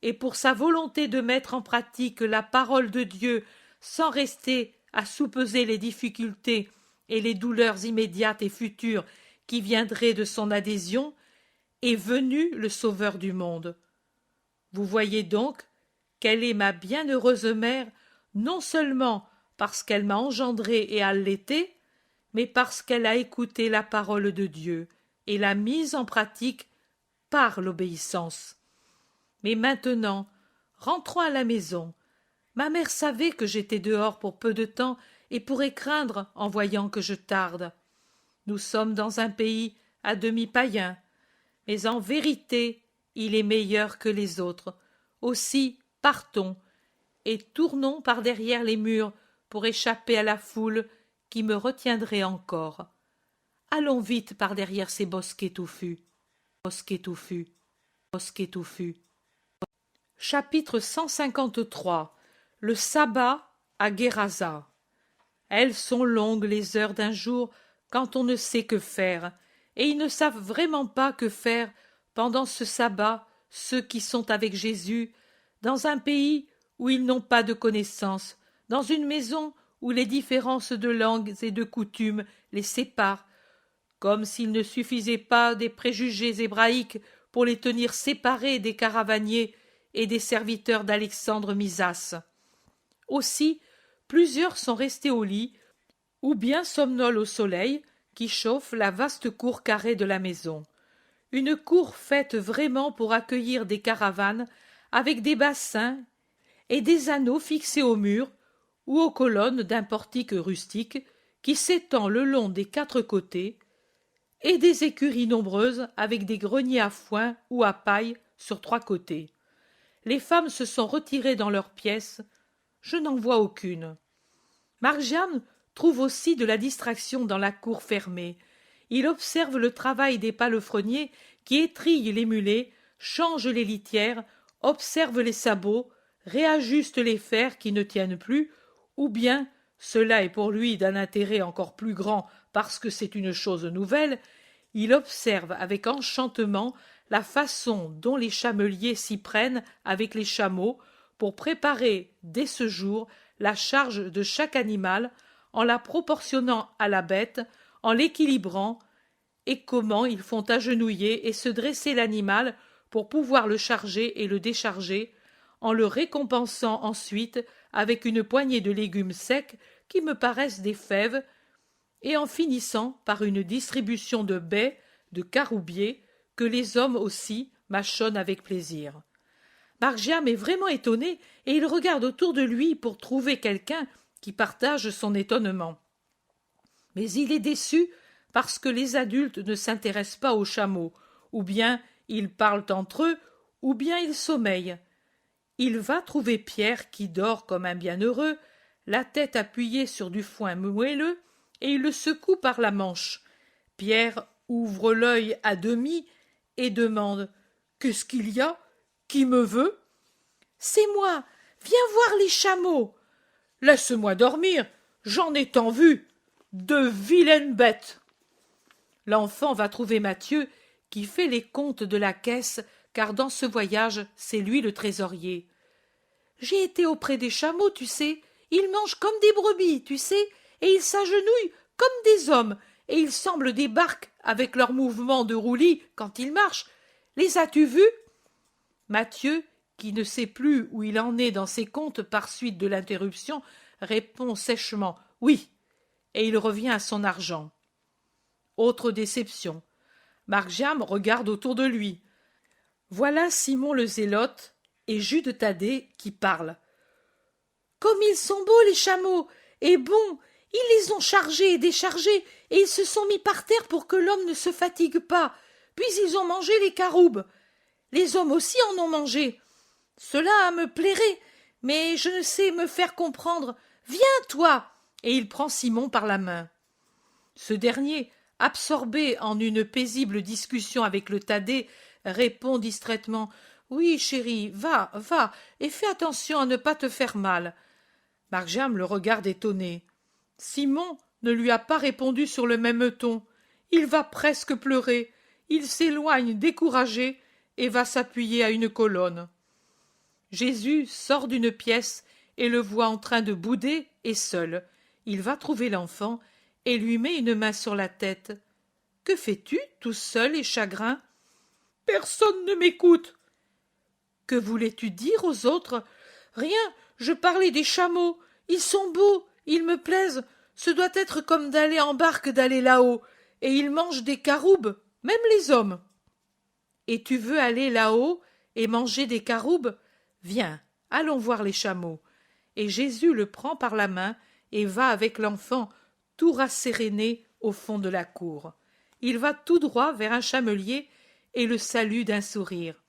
Speaker 1: et pour sa volonté de mettre en pratique la parole de Dieu sans rester à soupeser les difficultés et les douleurs immédiates et futures qui viendraient de son adhésion, est venu le Sauveur du monde. Vous voyez donc qu'elle est ma bienheureuse mère, non seulement parce qu'elle m'a engendré et allaité, mais parce qu'elle a écouté la parole de Dieu et l'a mise en pratique par l'obéissance. Mais maintenant, rentrons à la maison. Ma mère savait que j'étais dehors pour peu de temps et pourrait craindre en voyant que je tarde. Nous sommes dans un pays à demi païen, mais en vérité il est meilleur que les autres. Aussi partons et tournons par derrière les murs pour échapper à la foule qui me retiendrait encore. Allons vite par derrière ces bosquets touffus. Bosquets touffus. Bosquets touffus. Chapitre 153. Le sabbat à Guérasa. Elles sont longues les heures d'un jour quand on ne sait que faire, et ils ne savent vraiment pas que faire pendant ce sabbat ceux qui sont avec Jésus, dans un pays où ils n'ont pas de connaissances, dans une maison où les différences de langues et de coutumes les séparent, comme s'il ne suffisait pas des préjugés hébraïques pour les tenir séparés des caravaniers et des serviteurs d'Alexandre Misas. Aussi, plusieurs sont restés au lit, ou bien somnolent au soleil qui chauffe la vaste cour carrée de la maison. Une cour faite vraiment pour accueillir des caravanes, avec des bassins et des anneaux fixés au mur ou aux colonnes d'un portique rustique qui s'étend le long des 4 côtés, et des écuries nombreuses avec des greniers à foin ou à paille sur 3 côtés. Les femmes se sont retirées dans leurs pièces. Je n'en vois aucune. Margiane trouve aussi de la distraction dans la cour fermée. Il observe le travail des palefreniers qui étrillent les mulets, changent les litières, observe les sabots, réajuste les fers qui ne tiennent plus, ou bien, cela est pour lui d'un intérêt encore plus grand parce que c'est une chose nouvelle, il observe avec enchantement la façon dont les chameliers s'y prennent avec les chameaux pour préparer dès ce jour la charge de chaque animal en la proportionnant à la bête, en l'équilibrant, et comment ils font agenouiller et se dresser l'animal pour pouvoir le charger et le décharger, en le récompensant ensuite avec une poignée de légumes secs qui me paraissent des fèves, et en finissant par une distribution de baies, de caroubiers, que les hommes aussi mâchonnent avec plaisir. Margiam est vraiment étonné et il regarde autour de lui pour trouver quelqu'un qui partage son étonnement. Mais il est déçu parce que les adultes ne s'intéressent pas aux chameaux, ou bien ils parlent entre eux, ou bien ils sommeillent. Il va trouver Pierre qui dort comme un bienheureux, la tête appuyée sur du foin moelleux, et il le secoue par la manche. Pierre ouvre l'œil à demi et demande Qu'est-ce qu'il y a? Qui me veut? C'est moi. Viens voir les chameaux. Laisse-moi dormir. J'en ai tant vu. De vilaines bêtes. L'enfant va trouver Mathieu, qui fait les comptes de la caisse, car dans ce voyage, c'est lui le trésorier. J'ai été auprès des chameaux, tu sais. Ils mangent comme des brebis, tu sais, et ils s'agenouillent comme des hommes, et ils semblent des barques avec leurs mouvements de roulis quand ils marchent. Les as-tu vus? Mathieu, qui ne sait plus où il en est dans ses comptes par suite de l'interruption, répond sèchement « oui », et il revient à son argent. Autre déception. Marc-Jam regarde autour de lui. Voilà Simon le Zélote et Jude Thaddée qui parlent. « Comme ils sont beaux, les chameaux, et bons, ils les ont chargés et déchargés, et ils se sont mis par terre pour que l'homme ne se fatigue pas. Puis ils ont mangé les caroubes. Les hommes aussi en ont mangé. Cela me plairait, mais je ne sais me faire comprendre. Viens, toi !» Et il prend Simon par la main. Ce dernier, absorbé en une paisible discussion avec le Thaddée, répond distraitement « Oui, chérie, va, va, et fais attention à ne pas te faire mal. » Marc-Jam le regarde étonné. Simon ne lui a pas répondu sur le même ton. Il va presque pleurer. Il s'éloigne découragé et va s'appuyer à une colonne. Jésus sort d'une pièce et le voit en train de bouder et seul. Il va trouver l'enfant et lui met une main sur la tête. « Que fais-tu, tout seul et chagrin ?»« Personne ne m'écoute. »« Que voulais-tu dire aux autres ?»« Rien, je parlais des chameaux. Ils sont beaux, ils me plaisent. Ce doit être comme d'aller en barque d'aller là-haut. Et ils mangent des caroubes, même les hommes. »« Et tu veux aller là-haut et manger des caroubes ? Viens, allons voir les chameaux. » Et Jésus le prend par la main et va avec l'enfant tout rasséréné au fond de la cour. Il va tout droit vers un chamelier et le salue d'un sourire.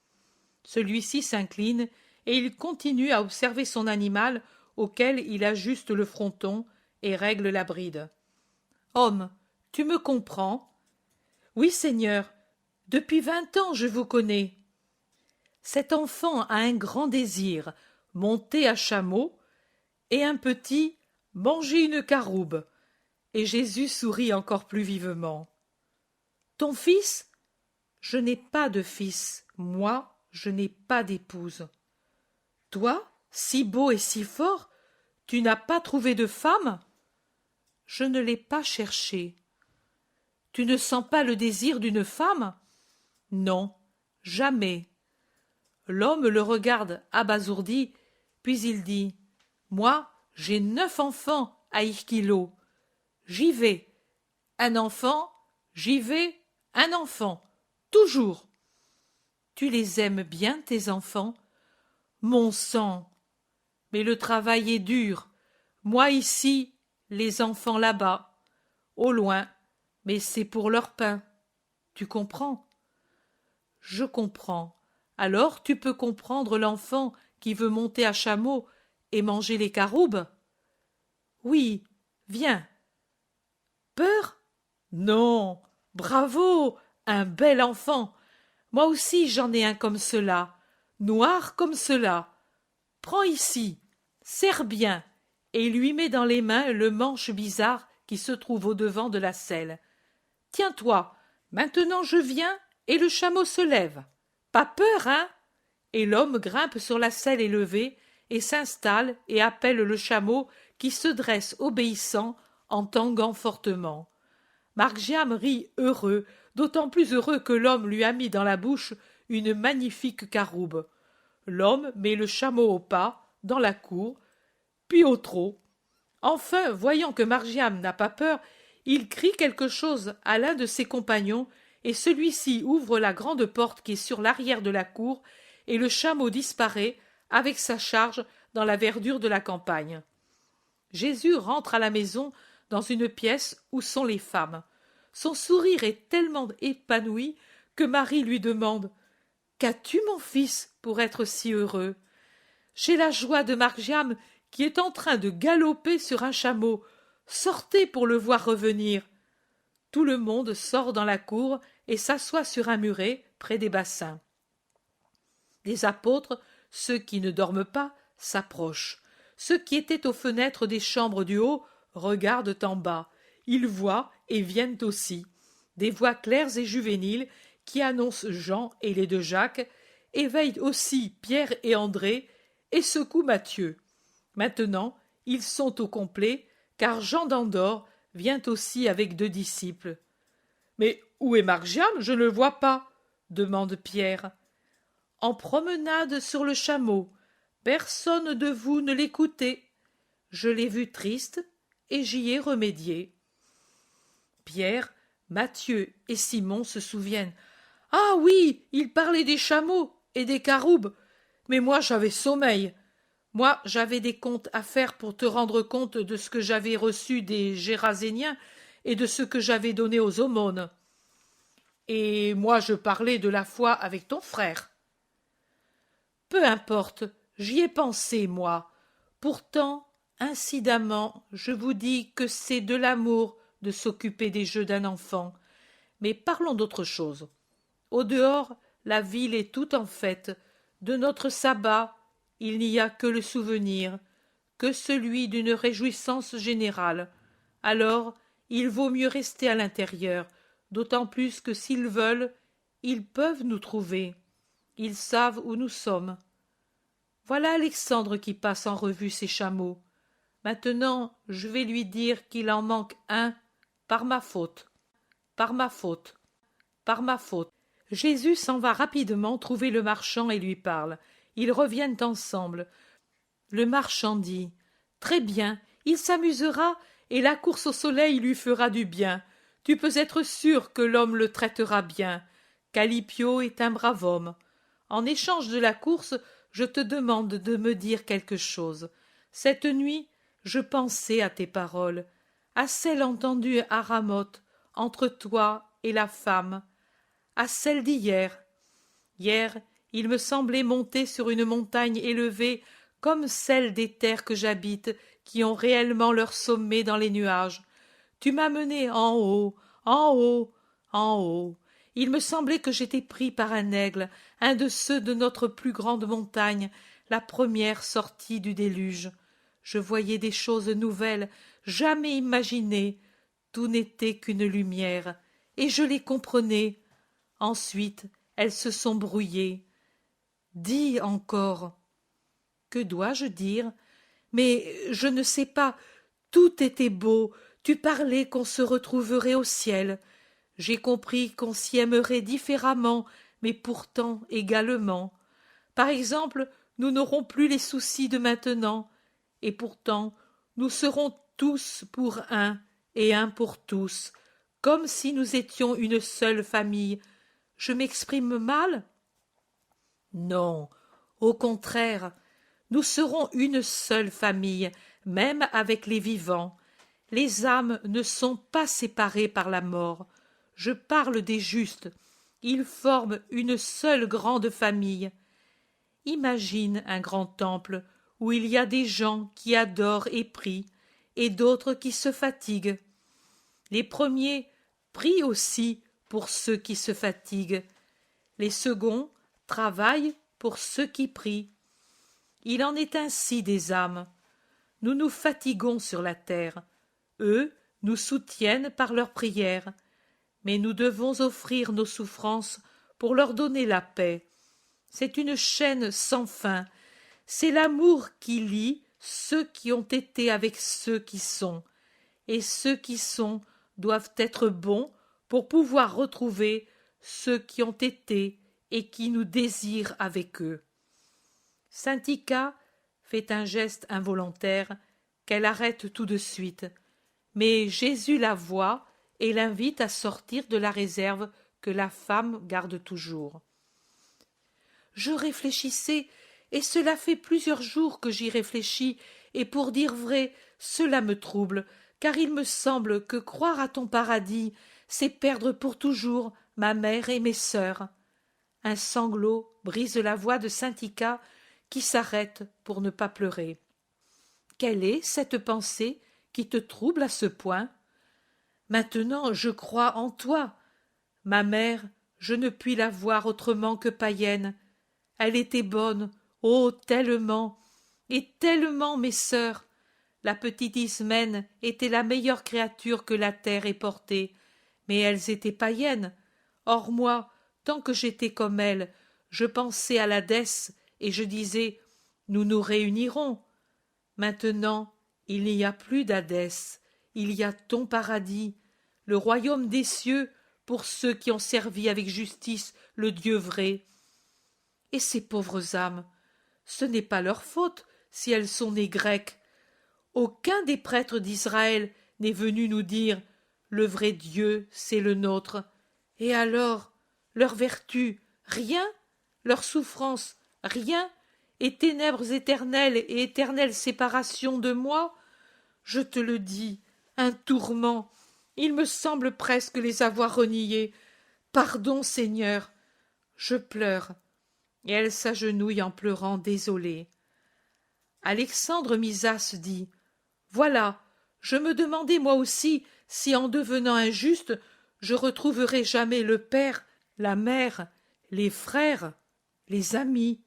Speaker 1: Celui-ci s'incline et il continue à observer son animal auquel il ajuste le fronton et règle la bride. « Homme, tu me comprends ?»« Oui, Seigneur, depuis 20 ans je vous connais. » Cet enfant a un grand désir, monter à chameau, et un petit, manger une caroube. Et Jésus sourit encore plus vivement. « Ton fils ? Je n'ai pas de fils, moi, je n'ai pas d'épouse. Toi, si beau et si fort, tu n'as pas trouvé de femme ? Je ne l'ai pas cherchée. Tu ne sens pas le désir d'une femme ? Non, jamais. » L'homme le regarde abasourdi, puis il dit « Moi, j'ai 9 enfants à Ichkilo. J'y vais. Un enfant, j'y vais, un enfant. Toujours. » « Tu les aimes bien, tes enfants ? » « Mon sang ! Mais le travail est dur. Moi ici, les enfants là-bas. Au loin, mais c'est pour leur pain. Tu comprends ? » « Je comprends. Alors tu peux comprendre l'enfant qui veut monter à chameau et manger les caroubes ? » « Oui, viens. » « Peur ? Non. Bravo, un bel enfant. Moi aussi j'en ai un comme cela, noir comme cela. Prends ici, serre bien. » Et il lui met dans les mains le manche bizarre qui se trouve au-devant de la selle. « Tiens-toi, maintenant je viens et le chameau se lève. Pas peur, hein ?» Et l'homme grimpe sur la selle élevée et s'installe et appelle le chameau qui se dresse obéissant en tanguant fortement. Marc-Jam rit heureux, d'autant plus heureux que l'homme lui a mis dans la bouche une magnifique caroube. L'homme met le chameau au pas, dans la cour, puis au trot. Enfin, voyant que Marc-Jam n'a pas peur, il crie quelque chose à l'un de ses compagnons, et celui-ci ouvre la grande porte qui est sur l'arrière de la cour, et le chameau disparaît, avec sa charge, dans la verdure de la campagne. Jésus rentre à la maison dans une pièce où sont les femmes. Son sourire est tellement épanoui que Marie lui demande « Qu'as-tu, mon fils, pour être si heureux ?» « J'ai la joie de Marc-Jam qui est en train de galoper sur un chameau. Sortez pour le voir revenir. » Tout le monde sort dans la cour et s'assoit sur un muret près des bassins. Les apôtres, ceux qui ne dorment pas, s'approchent. Ceux qui étaient aux fenêtres des chambres du haut regardent en bas. Ils voient et viennent aussi. Des voix claires et juvéniles qui annoncent Jean et les deux Jacques, éveillent aussi Pierre et André et secouent Matthieu. Maintenant, ils sont au complet, car Jean d'Andorre vient aussi avec 2 disciples. « Mais où est Margiane? Je ne le vois pas, » demande Pierre. « En promenade sur le chameau. Personne de vous ne l'écoutait. Je l'ai vu triste, et j'y ai remédié. » Pierre, Matthieu et Simon se souviennent. « Ah oui, il parlait des chameaux et des caroubes, mais moi j'avais sommeil. Moi j'avais des comptes à faire pour te rendre compte de ce que j'avais reçu des Géraséniens et de ce que j'avais donné aux aumônes. Et moi je parlais de la foi avec ton frère. » Peu importe, j'y ai pensé, moi. Pourtant, incidemment, je vous dis que c'est de l'amour de s'occuper des jeux d'un enfant. Mais parlons d'autre chose. Au dehors, la ville est toute en fête. De notre sabbat, il n'y a que le souvenir, que celui d'une réjouissance générale. Alors, il vaut mieux rester à l'intérieur, d'autant plus que s'ils veulent, ils peuvent nous trouver. Ils savent où nous sommes. Voilà Alexandre qui passe en revue ses chameaux. Maintenant, je vais lui dire qu'il en manque un par ma faute. Par ma faute. Par ma faute. Jésus s'en va rapidement trouver le marchand et lui parle. Ils reviennent ensemble. Le marchand dit « Très bien, il s'amusera et la course au soleil lui fera du bien. Tu peux être sûr que l'homme le traitera bien. Calipio est un brave homme. En échange de la course, je te demande de me dire quelque chose. Cette nuit, je pensais à tes paroles, à celles entendues à Ramoth, entre toi et la femme, à celles d'hier. Hier, il me semblait monter sur une montagne élevée comme celle des terres que j'habite, qui ont réellement leur sommet dans les nuages. Tu m'as mené en haut, en haut, en haut. Il me semblait que j'étais pris par un aigle, un de ceux de notre plus grande montagne, la première sortie du déluge. Je voyais des choses nouvelles, jamais imaginées. Tout n'était qu'une lumière, et je les comprenais. Ensuite, elles se sont brouillées. Dis encore. Que dois-je dire? Mais je ne sais pas. Tout était beau. Tu parlais qu'on se retrouverait au ciel. J'ai compris qu'on s'y aimerait différemment, mais pourtant également. Par exemple, nous n'aurons plus les soucis de maintenant, et pourtant nous serons tous pour un et un pour tous, comme si nous étions une seule famille. Je m'exprime mal? Non, au contraire, nous serons une seule famille, même avec les vivants. Les âmes ne sont pas séparées par la mort. Je parle des justes. Ils forment une seule grande famille. Imagine un grand temple où il y a des gens qui adorent et prient, et d'autres qui se fatiguent. Les premiers prient aussi pour ceux qui se fatiguent. Les seconds travaillent pour ceux qui prient. Il en est ainsi des âmes. Nous nous fatiguons sur la terre. Eux nous soutiennent par leurs prières. Mais nous devons offrir nos souffrances pour leur donner la paix. C'est une chaîne sans fin. C'est l'amour qui lie ceux qui ont été avec ceux qui sont. Et ceux qui sont doivent être bons pour pouvoir retrouver ceux qui ont été et qui nous désirent avec eux. Saint Ika fait un geste involontaire qu'elle arrête tout de suite. Mais Jésus la voit et l'invite à sortir de la réserve que la femme garde toujours. Je réfléchissais, et cela fait plusieurs jours que j'y réfléchis, et pour dire vrai, cela me trouble, car il me semble que croire à ton paradis, c'est perdre pour toujours ma mère et mes sœurs. Un sanglot brise la voix de saint Ika, qui s'arrête pour ne pas pleurer. Quelle est cette pensée qui te trouble à ce point? Maintenant je crois en toi. Ma mère, je ne puis la voir autrement que païenne. Elle était bonne, oh tellement, et tellement, mes sœurs. La petite Ismène était la meilleure créature que la terre ait portée, mais elles étaient païennes. Or moi, tant que j'étais comme elles, je pensais à l'Hadès, et je disais, nous nous réunirons. Maintenant, il n'y a plus d'Hadès, il y a ton paradis, le royaume des cieux pour ceux qui ont servi avec justice le Dieu vrai. Et ces pauvres âmes, ce n'est pas leur faute si elles sont nées grecques. Aucun des prêtres d'Israël n'est venu nous dire le vrai Dieu, c'est le nôtre. Et alors, leur vertu, rien, leur souffrance, rien, et ténèbres éternelles et éternelle séparation de moi, je te le dis, un tourment. Il me semble presque les avoir reniés. Pardon, Seigneur. Je pleure. Et elle s'agenouille en pleurant désolée. Alexandre Misas dit « Voilà, je me demandais moi aussi si en devenant injuste, je retrouverais jamais le père, la mère, les frères, les amis. »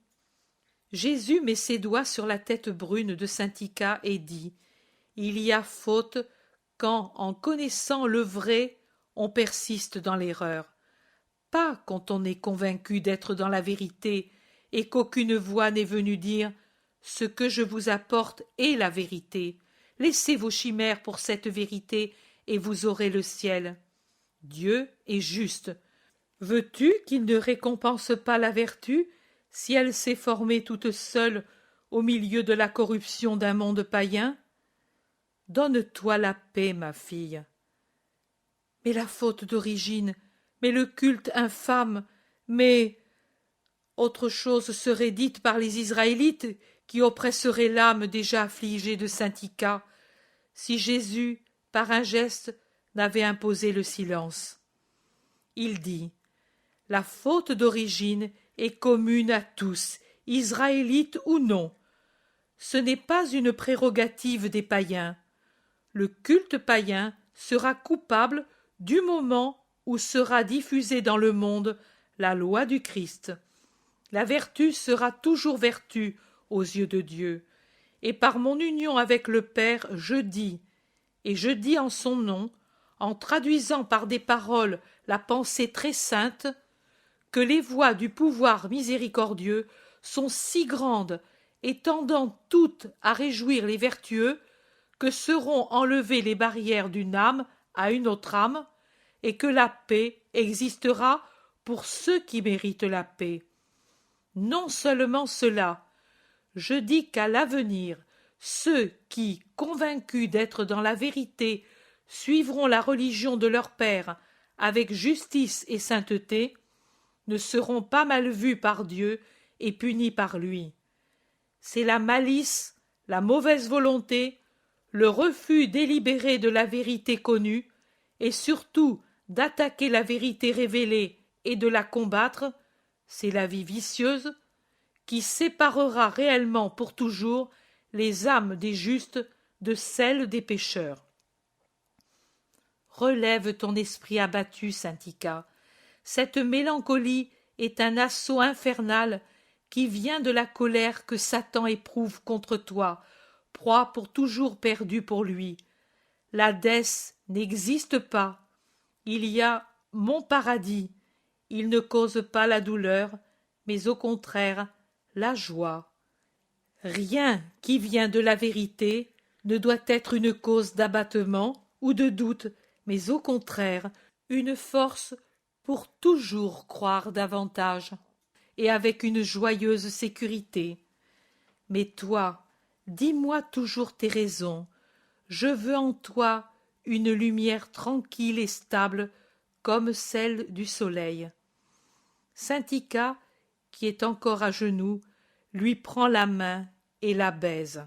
Speaker 1: Jésus met ses doigts sur la tête brune de Saint-Ica et dit « Il y a faute quand, en connaissant le vrai, on persiste dans l'erreur. Pas quand on est convaincu d'être dans la vérité et qu'aucune voix n'est venue dire « Ce que je vous apporte est la vérité. Laissez vos chimères pour cette vérité et vous aurez le ciel. » Dieu est juste. Veux-tu qu'il ne récompense pas la vertu si elle s'est formée toute seule au milieu de la corruption d'un monde païen? Donne-toi la paix, ma fille. Mais la faute d'origine, mais le culte infâme, mais autre chose serait dite par les Israélites qui oppresseraient l'âme déjà affligée de Saint-Ica, si Jésus, par un geste, n'avait imposé le silence. Il dit « La faute d'origine est commune à tous, Israélites ou non. Ce n'est pas une prérogative des païens. Le culte païen sera coupable du moment où sera diffusée dans le monde la loi du Christ. La vertu sera toujours vertu aux yeux de Dieu. Et par mon union avec le Père, je dis, et je dis en son nom, en traduisant par des paroles la pensée très sainte, que les voies du pouvoir miséricordieux sont si grandes et tendant toutes à réjouir les vertueux, que seront enlevées les barrières d'une âme à une autre âme, et que la paix existera pour ceux qui méritent la paix. Non seulement cela, je dis qu'à l'avenir, ceux qui, convaincus d'être dans la vérité, suivront la religion de leur Père avec justice et sainteté, ne seront pas mal vus par Dieu et punis par lui. C'est la malice, la mauvaise volonté, le refus délibéré de la vérité connue, et surtout d'attaquer la vérité révélée et de la combattre, c'est la vie vicieuse, qui séparera réellement pour toujours les âmes des justes de celles des pécheurs. Relève ton esprit abattu, Saint-Ica. Cette mélancolie est un assaut infernal qui vient de la colère que Satan éprouve contre toi, proie pour toujours perdue pour lui. L'Hadès n'existe pas. Il y a mon paradis. Il ne cause pas la douleur, mais au contraire la joie. Rien qui vient de la vérité ne doit être une cause d'abattement ou de doute, mais au contraire une force pour toujours croire davantage, et avec une joyeuse sécurité. Mais toi, dis-moi toujours tes raisons. Je veux en toi une lumière tranquille et stable comme celle du soleil. Saint-Ica, qui est encore à genoux, lui prend la main et la baise.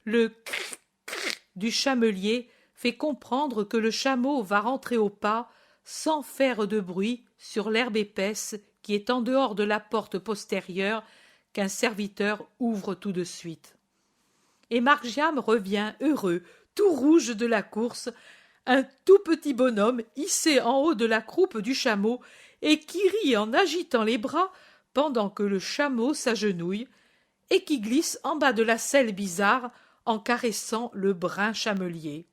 Speaker 1: Le cric cric du chamelier fait comprendre que le chameau va rentrer au pas sans faire de bruit sur l'herbe épaisse qui est en dehors de la porte postérieure qu'un serviteur ouvre tout de suite. Et Margiam revient heureux, tout rouge de la course, un tout petit bonhomme hissé en haut de la croupe du chameau et qui rit en agitant les bras pendant que le chameau s'agenouille et qui glisse en bas de la selle bizarre en caressant le brun chamelier.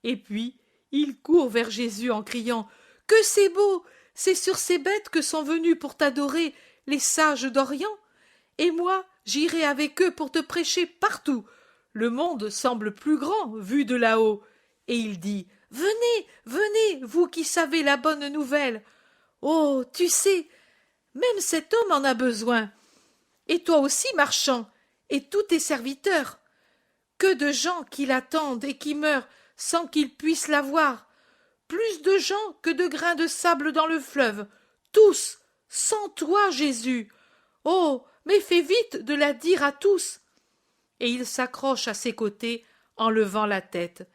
Speaker 1: Et puis il court vers Jésus en criant « Que c'est beau! C'est sur ces bêtes que sont venus pour t'adorer les sages d'Orient, et moi j'irai avec eux pour te prêcher partout. Le monde semble plus grand vu de là-haut. » Et il dit « Venez, venez, vous qui savez la bonne nouvelle. Oh, tu sais, même cet homme en a besoin. Et toi aussi, marchand, et tous tes serviteurs. Que de gens qui l'attendent et qui meurent sans qu'ils puissent la voir. Plus de gens que de grains de sable dans le fleuve. Tous, sans toi, Jésus. Oh, mais fais vite de la dire à tous. » Et il s'accroche à ses côtés en levant la tête.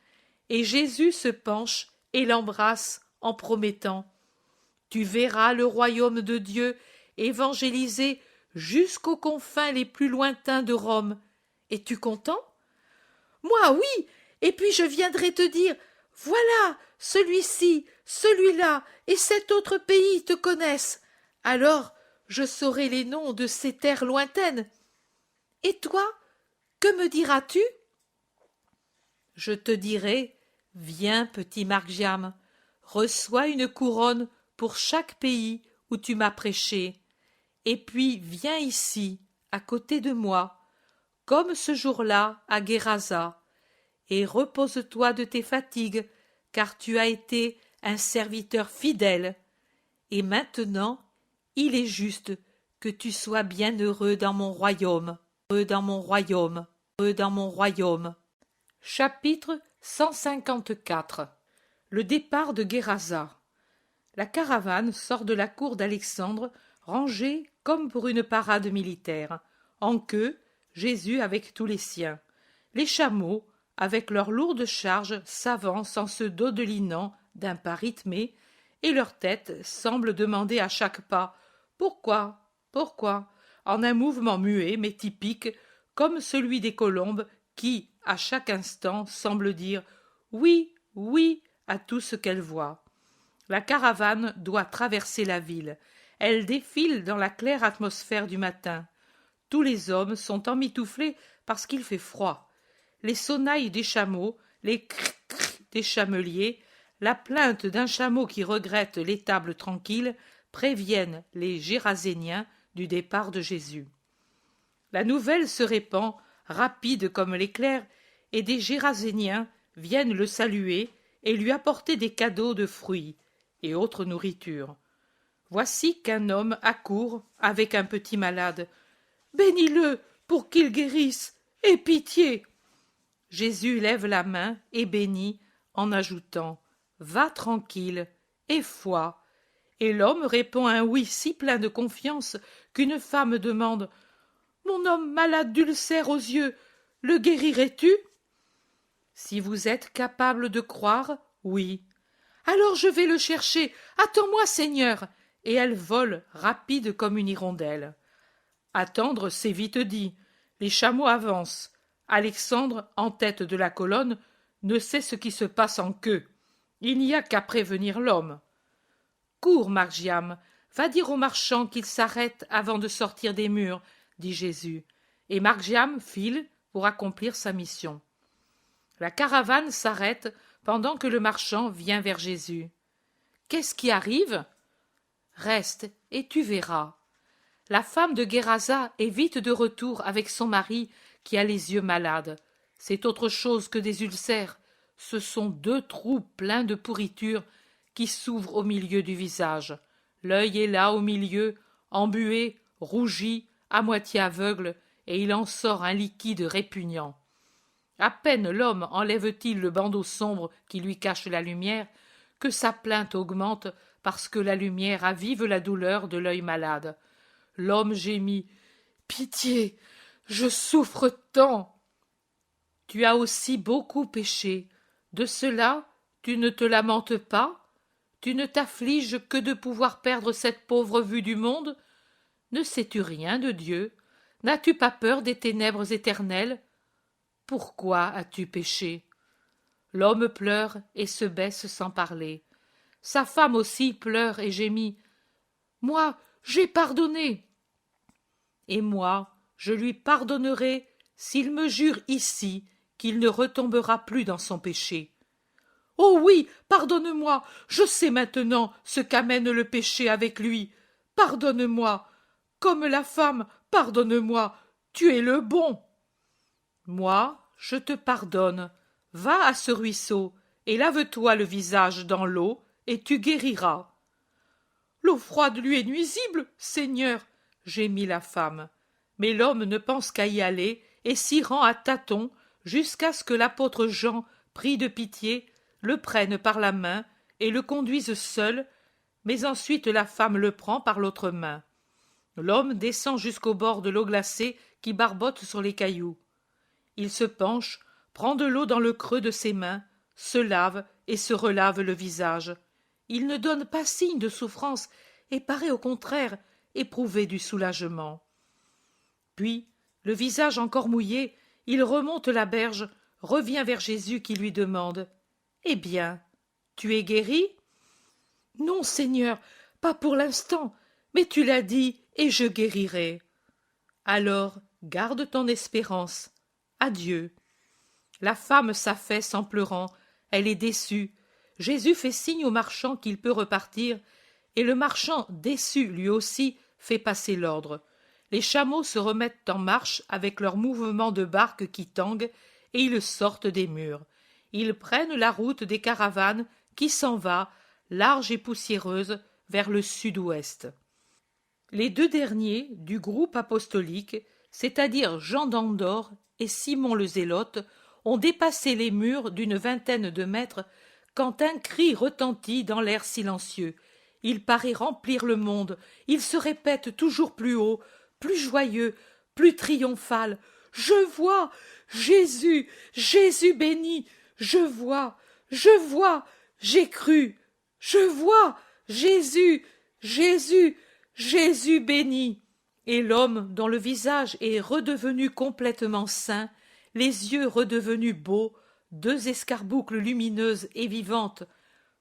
Speaker 1: Et Jésus se penche et l'embrasse en promettant « Tu verras le royaume de Dieu évangélisé jusqu'aux confins les plus lointains de Rome. Es-tu content? » « Moi, oui, et puis je viendrai te dire « Voilà, celui-ci, celui-là et cet autre pays te connaissent. Alors je saurai les noms de ces terres lointaines. Et toi, que me diras-tu » ? Je te dirai « Viens, petit Margiam, reçois une couronne pour chaque pays où tu m'as prêché, et puis viens ici, à côté de moi, comme ce jour-là à Guérasa, et repose-toi de tes fatigues, car tu as été un serviteur fidèle. Et maintenant, il est juste que tu sois bien heureux dans mon royaume, heureux dans mon royaume, heureux dans mon royaume. » Chapitre 154. Le départ de Guérasa. La caravane sort de la cour d'Alexandre, rangée comme pour une parade militaire. En queue, Jésus avec tous les siens. Les chameaux, avec leurs lourdes charges, s'avancent en se dodelinant d'un pas rythmé, et leur tête semble demander à chaque pas « Pourquoi? Pourquoi ?» en un mouvement muet mais typique, comme celui des colombes qui, à chaque instant, semblent dire « Oui, oui » à tout ce qu'elles voient. La caravane doit traverser la ville. Elle défile dans la claire atmosphère du matin. Tous les hommes sont emmitouflés parce qu'il fait froid. Les sonnailles des chameaux, les cric-cric des chameliers, la plainte d'un chameau qui regrette l'étable tranquille préviennent les Géraséniens du départ de Jésus. La nouvelle se répand, rapide comme l'éclair, et des Géraséniens viennent le saluer et lui apporter des cadeaux de fruits et autres nourritures. Voici qu'un homme accourt avec un petit malade. « Bénis-le pour qu'il guérisse, aie pitié !» Jésus lève la main et bénit en ajoutant « Va tranquille, aie foi !» Et l'homme répond un oui si plein de confiance qu'une femme demande « Mon homme malade d'ulcère aux yeux, le guérirais-tu » ? Si vous êtes capable de croire, oui. Alors je vais le chercher. Attends-moi, Seigneur. Et elle vole, rapide comme une hirondelle. Attendre, c'est vite dit. Les chameaux avancent. Alexandre, en tête de la colonne, ne sait ce qui se passe en queue. Il n'y a qu'à prévenir l'homme. Cours, Margiam, va dire au marchand qu'il s'arrête avant de sortir des murs, dit Jésus. Et Margiam file pour accomplir sa mission. La caravane s'arrête pendant que le marchand vient vers Jésus. Qu'est-ce qui arrive ? Reste et tu verras. La femme de Guérasa est vite de retour avec son mari qui a les yeux malades. C'est autre chose que des ulcères. Ce sont 2 trous pleins de pourriture qui s'ouvrent au milieu du visage. L'œil est là au milieu, embué, rougi, à moitié aveugle, et il en sort un liquide répugnant. À peine l'homme enlève-t-il le bandeau sombre qui lui cache la lumière, que sa plainte augmente parce que la lumière avive la douleur de l'œil malade. L'homme gémit « Pitié, je souffre tant !» Tu as aussi beaucoup péché. De cela, tu ne te lamentes pas? Tu ne t'affliges que de pouvoir perdre cette pauvre vue du monde? Ne sais-tu rien de Dieu? N'as-tu pas peur des ténèbres éternelles? Pourquoi as-tu péché? L'homme pleure et se baisse sans parler. Sa femme aussi pleure et gémit. Moi, j'ai pardonné. et moi, je lui pardonnerai s'il me jure ici qu'il ne retombera plus dans son péché. Oh oui, pardonne-moi, je sais maintenant ce qu'amène le péché avec lui. Pardonne-moi, comme la femme, pardonne-moi, tu es le bon. Moi, je te pardonne. Va à ce ruisseau et lave-toi le visage dans l'eau, et tu guériras. L'eau froide lui est nuisible, Seigneur, gémit la femme. Mais l'homme ne pense qu'à y aller et s'y rend à tâtons jusqu'à ce que l'apôtre Jean, pris de pitié, le prenne par la main et le conduise seul, mais ensuite la femme le prend par l'autre main. L'homme descend jusqu'au bord de l'eau glacée qui barbotte sur les cailloux. Il se penche, prend de l'eau dans le creux de ses mains, se lave et se relave le visage. Il ne donne pas signe de souffrance et paraît au contraire éprouver du soulagement. Puis, le visage encore mouillé, il remonte la berge, revient vers Jésus qui lui demande « Eh bien, tu es guéri ?»« Non, Seigneur, pas pour l'instant, mais tu l'as dit, et je guérirai. »« Alors, garde ton espérance. Adieu. » La femme s'affaisse en pleurant, elle est déçue. Jésus fait signe au marchand qu'il peut repartir, et le marchand, déçu lui aussi, fait passer l'ordre. Les chameaux se remettent en marche avec leur mouvement de barque qui tangue, et ils sortent des murs. Ils prennent la route des caravanes qui s'en va, large et poussiéreuse, vers le sud-ouest. Les deux derniers du groupe apostolique, c'est-à-dire Jean d'Andorre et Simon le Zélote, ont dépassé les murs d'une vingtaine de mètres quand un cri retentit dans l'air silencieux. Il paraît remplir le monde, il se répète toujours plus haut, plus joyeux, plus triomphal. « Je vois Jésus, Jésus béni, je vois, j'ai cru, je vois Jésus, Jésus, Jésus béni. » Et l'homme, dont le visage est redevenu complètement saint, les yeux redevenus beaux, deux escarboucles lumineuses et vivantes,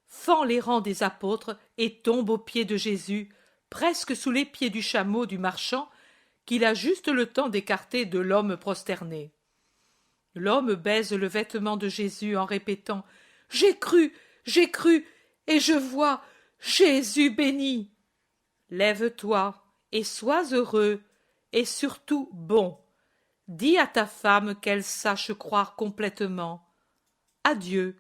Speaker 1: fend les rangs des apôtres et tombe aux pieds de Jésus, presque sous les pieds du chameau du marchand, qu'il a juste le temps d'écarter de l'homme prosterné. L'homme baise le vêtement de Jésus en répétant « J'ai cru, et je vois Jésus béni. » Lève-toi et sois heureux, et surtout bon. Dis à ta femme qu'elle sache croire complètement. Adieu.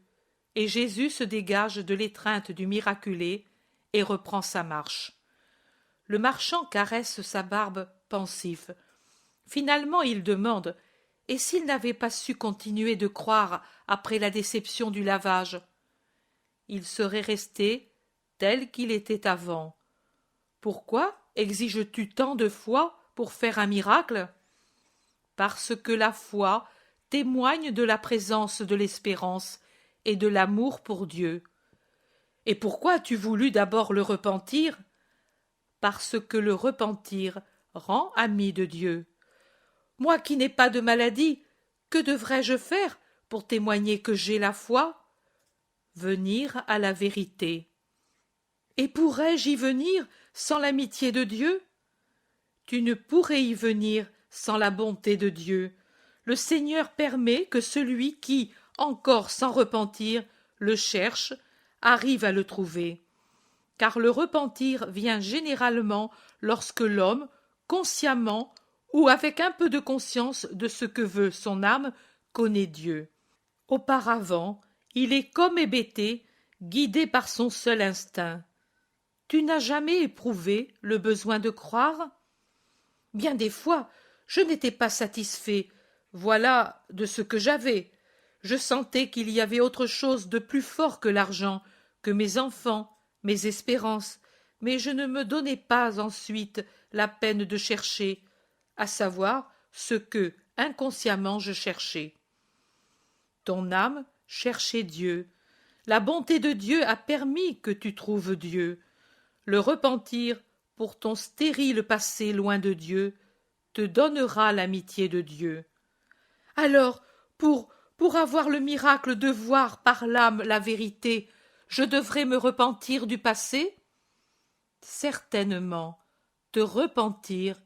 Speaker 1: Et Jésus se dégage de l'étreinte du miraculé et reprend sa marche. Le marchand caresse sa barbe pensif. Finalement il demande « Et s'il n'avait pas su continuer de croire après la déception du lavage ?» Il serait resté tel qu'il était avant. Pourquoi exiges-tu tant de foi pour faire un miracle? Parce que la foi témoigne de la présence de l'espérance et de l'amour pour Dieu. Et pourquoi as-tu voulu d'abord le repentir? Parce que le repentir rend ami de Dieu. Moi qui n'ai pas de maladie, que devrais-je faire pour témoigner que j'ai la foi? Venir à la vérité. Et pourrais-je y venir sans l'amitié de Dieu? Tu ne pourrais y venir sans la bonté de Dieu. Le Seigneur permet que celui qui, encore sans repentir, le cherche, arrive à le trouver. Car le repentir vient généralement lorsque l'homme, consciemment ou avec un peu de conscience de ce que veut son âme, connaît Dieu. Auparavant, il est comme hébété, guidé par son seul instinct. Tu n'as jamais éprouvé le besoin de croire? Bien des fois, je n'étais pas satisfait, voilà, de ce que j'avais. Je sentais qu'il y avait autre chose de plus fort que l'argent, que mes enfants, mes espérances, mais je ne me donnais pas ensuite la peine de chercher, à savoir ce que, inconsciemment, je cherchais. Ton âme cherchait Dieu. La bonté de Dieu a permis que tu trouves Dieu. Le repentir, pour ton stérile passé loin de Dieu, te donnera l'amitié de Dieu. Alors, pour avoir le miracle de voir par l'âme la vérité, je devrais me repentir du passé? Certainement, te repentir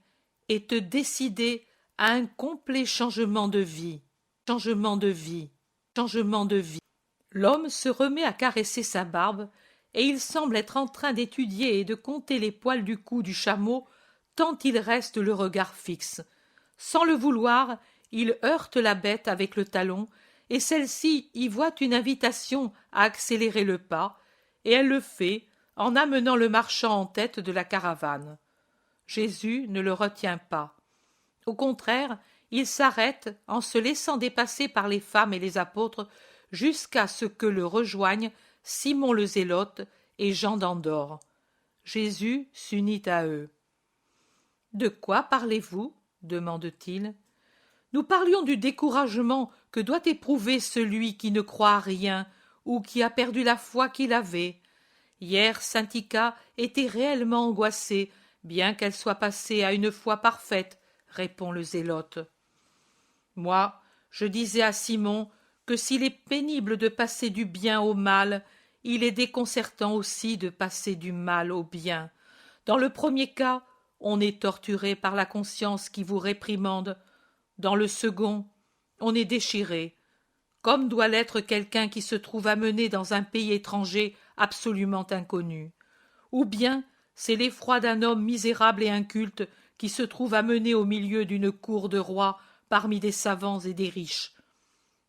Speaker 1: et te décider à un complet changement de vie. Changement de vie. Changement de vie. L'homme se remet à caresser sa barbe, et il semble être en train d'étudier et de compter les poils du cou du chameau, tant il reste le regard fixe. Sans le vouloir, il heurte la bête avec le talon, et celle-ci y voit une invitation à accélérer le pas, et elle le fait en amenant le marchand en tête de la caravane. Jésus ne le retient pas. Au contraire, il s'arrête en se laissant dépasser par les femmes et les apôtres jusqu'à ce que le rejoignent Simon le Zélote et Jean d'Andorre. Jésus s'unit à eux. « De quoi parlez-vous » demande-t-il. « Nous parlions du découragement que doit éprouver celui qui ne croit à rien ou qui a perdu la foi qu'il avait. Hier, Syntycha était réellement angoissée, bien qu'elle soit passée à une foi parfaite, répond le Zélote. Moi, je disais à Simon que s'il est pénible de passer du bien au mal, il est déconcertant aussi de passer du mal au bien. Dans le premier cas, on est torturé par la conscience qui vous réprimande. Dans le second, on est déchiré, comme doit l'être quelqu'un qui se trouve amené dans un pays étranger absolument inconnu. Ou bien c'est l'effroi d'un homme misérable et inculte qui se trouve amené au milieu d'une cour de roi parmi des savants et des riches.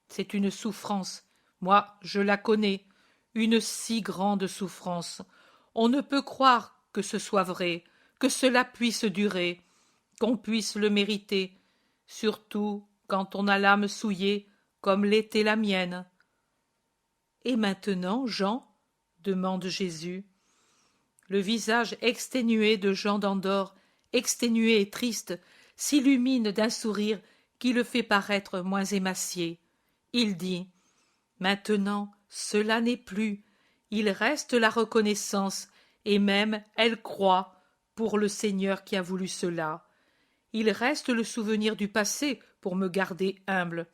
Speaker 1: C'est une souffrance, moi je la connais, une si grande souffrance. On ne peut croire que ce soit vrai, que cela puisse durer, qu'on puisse le mériter, surtout quand on a l'âme souillée comme l'était la mienne. Et maintenant, Jean, demande Jésus. Le visage exténué de Jean d'Andorre, exténué et triste, s'illumine d'un sourire qui le fait paraître moins émacié. Il dit « Maintenant, cela n'est plus. Il reste la reconnaissance, et même elle croit, pour le Seigneur qui a voulu cela. Il reste le souvenir du passé pour me garder humble.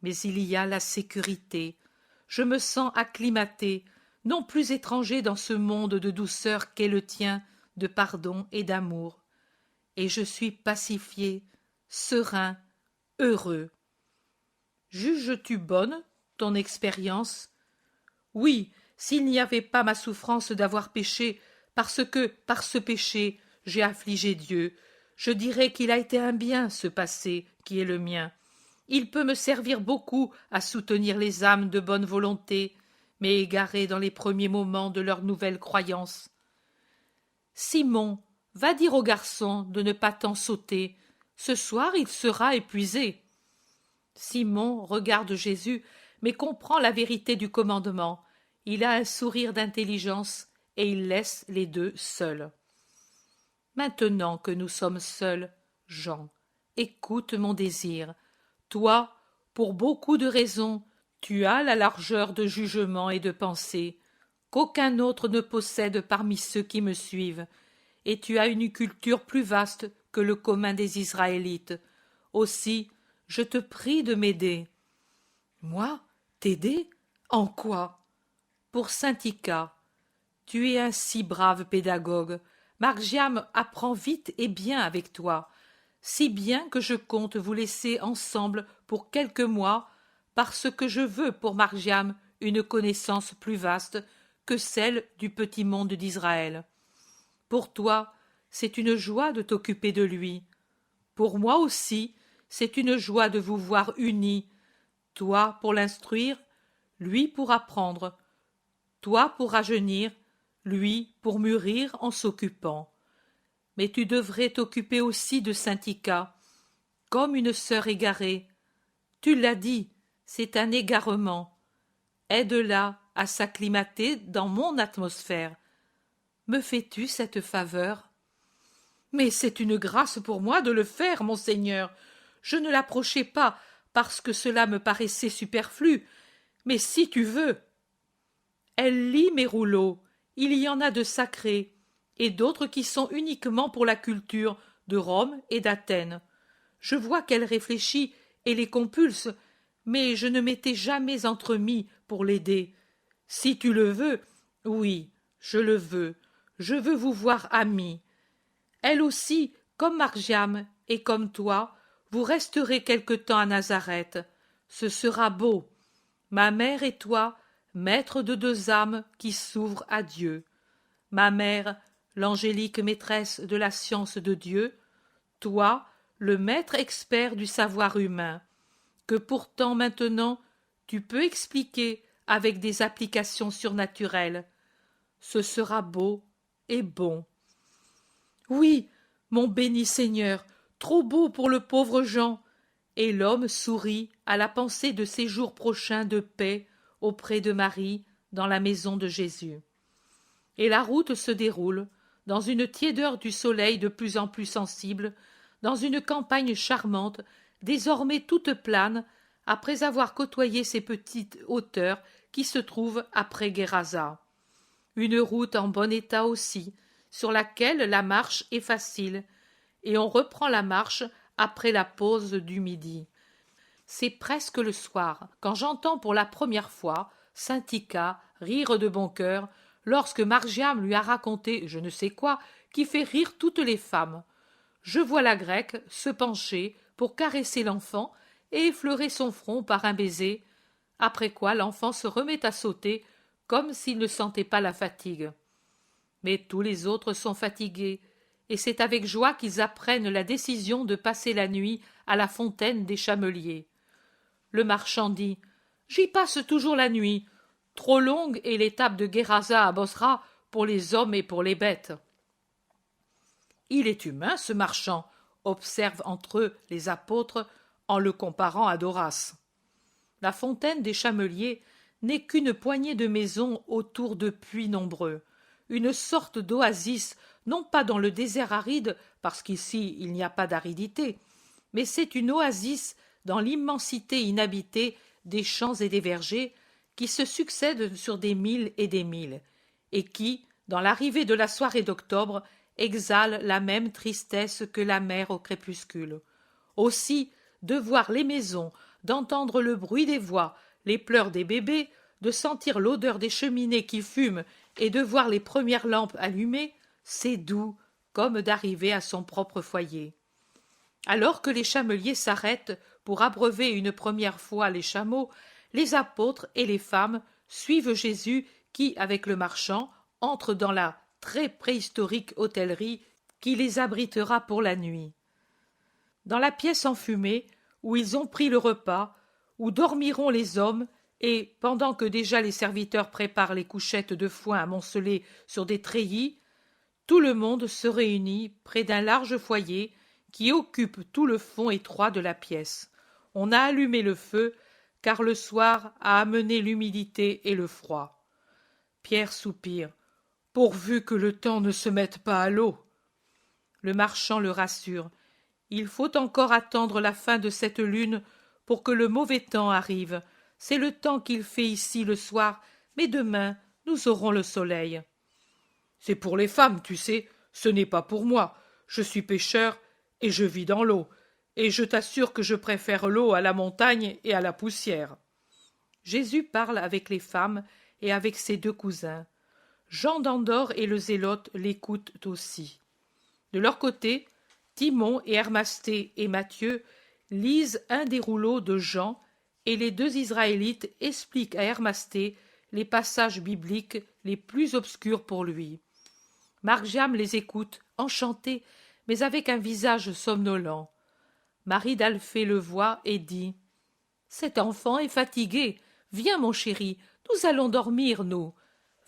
Speaker 1: Mais il y a la sécurité. Je me sens acclimaté, non plus étranger dans ce monde de douceur qu'est le tien, de pardon et d'amour. Et je suis pacifié, serein, heureux. Juges-tu bonne ton expérience? Oui, s'il n'y avait pas ma souffrance d'avoir péché, parce que, par ce péché, j'ai affligé Dieu, je dirais qu'il a été un bien, ce passé, qui est le mien. Il peut me servir beaucoup à soutenir les âmes de bonne volonté, mais égarées dans les premiers moments de leur nouvelle croyance. Simon, va dire au garçon de ne pas tant sauter. Ce soir, il sera épuisé. Simon regarde Jésus, mais comprend la vérité du commandement. Il a un sourire d'intelligence et il laisse les deux seuls. Maintenant que nous sommes seuls, Jean, écoute mon désir. Toi, pour beaucoup de raisons, tu as la largeur de jugement et de pensée qu'aucun autre ne possède parmi ceux qui me suivent, et tu as une culture plus vaste que le commun des Israélites. Aussi, je te prie de m'aider. Moi, t'aider? En quoi? Pour Syntycha. Tu es un si brave pédagogue. Margiam apprend vite et bien avec toi, si bien que je compte vous laisser ensemble pour quelques mois, parce que je veux pour Margiam une connaissance plus vaste que celle du petit monde d'Israël. Pour toi, c'est une joie de t'occuper de lui. Pour moi aussi, c'est une joie de vous voir unis, toi pour l'instruire, lui pour apprendre, toi pour rajeunir, lui pour mûrir en s'occupant. Mais tu devrais t'occuper aussi de Syntycha, comme une sœur égarée. Tu l'as dit, c'est un égarement. Aide-la à s'acclimater dans mon atmosphère. Me fais-tu cette faveur? Mais c'est une grâce pour moi de le faire, monseigneur. Je ne l'approchais pas parce que cela me paraissait superflu, mais si tu veux. Elle lit mes rouleaux. Il y en a de sacrés, et d'autres qui sont uniquement pour la culture de Rome et d'Athènes. Je vois qu'elle réfléchit et les compulse, mais je ne m'étais jamais entremis pour l'aider. Si tu le veux, oui, je le veux. Je veux vous voir amis. Elle aussi Comme Margiam et comme toi, vous resterez quelque temps à Nazareth. Ce sera beau. Ma mère et toi, maîtres de deux âmes qui s'ouvrent à Dieu. Ma mère, l'angélique maîtresse de la science de Dieu, toi, le maître expert du savoir humain, que pourtant maintenant tu peux expliquer avec des applications surnaturelles. Ce sera beau et bon. Oui, mon béni Seigneur, trop beau pour le pauvre Jean. Et l'homme sourit à la pensée de ses jours prochains de paix auprès de Marie dans la maison de Jésus. Et la route se déroule, dans une tiédeur du soleil de plus en plus sensible, dans une campagne charmante, désormais toute plane, après avoir côtoyé ces petites hauteurs qui se trouvent après Guérasa. Une route en bon état aussi, sur laquelle la marche est facile, et on reprend la marche après la pause du midi. C'est presque le soir, quand j'entends pour la première fois Saint-Tika rire de bon cœur, lorsque Margiam lui a raconté je ne sais quoi qui fait rire toutes les femmes. Je vois la grecque se pencher pour caresser l'enfant et effleurer son front par un baiser, après quoi l'enfant se remet à sauter comme s'il ne sentait pas la fatigue. Mais tous les autres sont fatigués, et c'est avec joie qu'ils apprennent la décision de passer la nuit à la fontaine des Chameliers. Le marchand dit « J'y passe toujours la nuit. Trop longue est l'étape de Guérasa à Bosra pour les hommes et pour les bêtes. » Il est humain, ce marchand, observent entre eux les apôtres en le comparant à Doras. La fontaine des Chameliers n'est qu'une poignée de maisons autour de puits nombreux, une sorte d'oasis, non pas dans le désert aride, parce qu'ici il n'y a pas d'aridité, mais c'est une oasis dans l'immensité inhabitée des champs et des vergers qui se succèdent sur des milles et des milles, et qui, dans l'arrivée de la soirée d'octobre, exhale la même tristesse que la mer au crépuscule. Aussi, de voir les maisons, d'entendre le bruit des voix, les pleurs des bébés, de sentir l'odeur des cheminées qui fument et de voir les premières lampes allumées, c'est doux comme d'arriver à son propre foyer. Alors que les chameliers s'arrêtent pour abreuver une première fois les chameaux, les apôtres et les femmes suivent Jésus qui, avec le marchand, entre dans la très préhistorique hôtellerie qui les abritera pour la nuit. Dans la pièce enfumée, où ils ont pris le repas, où dormiront les hommes, et, pendant que déjà les serviteurs préparent les couchettes de foin amoncelées sur des treillis, tout le monde se réunit près d'un large foyer qui occupe tout le fond étroit de la pièce. On a allumé le feu, car le soir a amené l'humidité et le froid. Pierre soupire. « Pourvu que le temps ne se mette pas à l'eau !» Le marchand le rassure. Il faut encore attendre la fin de cette lune pour que le mauvais temps arrive. C'est le temps qu'il fait ici le soir, mais demain nous aurons le soleil. C'est pour les femmes, tu sais, ce n'est pas pour moi. Je suis pêcheur et je vis dans l'eau, et je t'assure que je préfère l'eau à la montagne et à la poussière. Jésus parle avec les femmes et avec ses deux cousins. Jean d'Andorre et le Zélote l'écoutent aussi. De leur côté, Timon et Hermasté et Matthieu lisent un des rouleaux de Jean, et les deux Israélites expliquent à Hermasté les passages bibliques les plus obscurs pour lui. Margiam les écoute, enchantée, mais avec un visage somnolent. Marie d'Alphée le voit et dit « Cet enfant est fatigué. Viens, mon chéri, nous allons dormir, nous.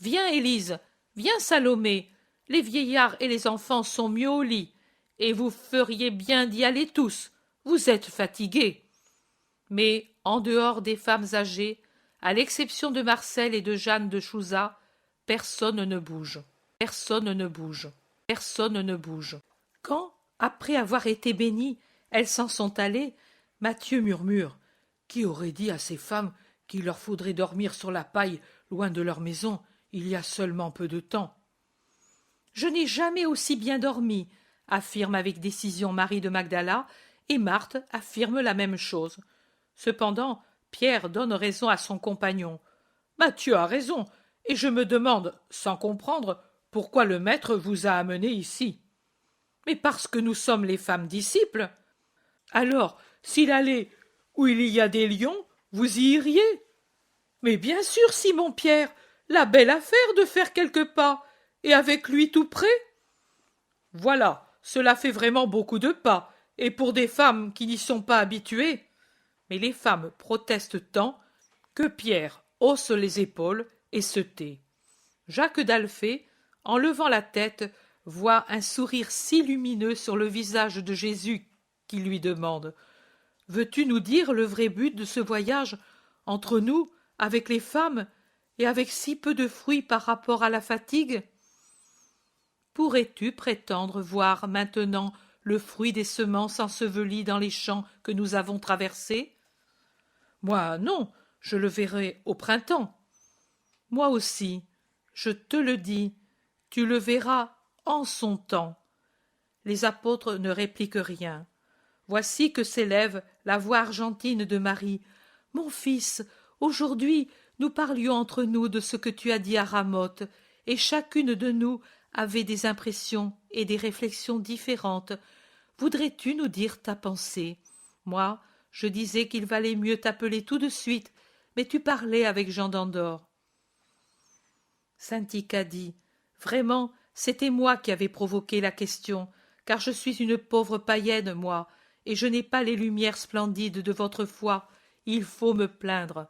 Speaker 1: Viens, Élise, viens, Salomé. Les vieillards et les enfants sont mieux au lit, et vous feriez bien d'y aller tous. Vous êtes fatigués. » Mais, en dehors des femmes âgées, à l'exception de Marcel et de Jeanne de Chouza, personne ne bouge. Personne ne bouge. Personne ne bouge. Quand, après avoir été bénies, elles s'en sont allées, Matthieu murmure « Qui aurait dit à ces femmes qu'il leur faudrait dormir sur la paille loin de leur maison il y a seulement peu de temps ?» « Je n'ai jamais aussi bien dormi, » affirme avec décision Marie de Magdala, et Marthe affirme la même chose. Cependant, Pierre donne raison à son compagnon. « Matthieu a raison, et je me demande, sans comprendre, pourquoi le maître vous a amené ici. » Mais parce que nous sommes les femmes disciples. Alors, s'il allait où il y a des lions, vous y iriez? Mais bien sûr, Simon-Pierre, la belle affaire de faire quelques pas, et avec lui tout près. Voilà, cela fait vraiment beaucoup de pas, et pour des femmes qui n'y sont pas habituées. Mais les femmes protestent tant que Pierre hausse les épaules et se tait. Jacques d'Alphée, en levant la tête, voit un sourire si lumineux sur le visage de Jésus qui lui demande: veux-tu nous dire le vrai but de ce voyage, entre nous, avec les femmes, et avec si peu de fruits par rapport à la fatigue? Pourrais-tu prétendre voir maintenant le fruit des semences ensevelies dans les champs que nous avons traversés? Moi, non, je le verrai au printemps. Moi aussi, je te le dis, tu le verras en son temps. Les apôtres ne répliquent rien. Voici que s'élève la voix argentine de Marie. Mon fils, aujourd'hui nous parlions entre nous de ce que tu as dit à Ramoth, et chacune de nous avait des impressions et des réflexions différentes. Voudrais-tu nous dire ta pensée? Moi, je disais qu'il valait mieux t'appeler tout de suite, mais tu parlais avec Jean d'Andorre. Saint-Ica dit: vraiment, c'était moi qui avais provoqué la question, car je suis une pauvre païenne, moi, et je n'ai pas les lumières splendides de votre foi. Il faut me plaindre.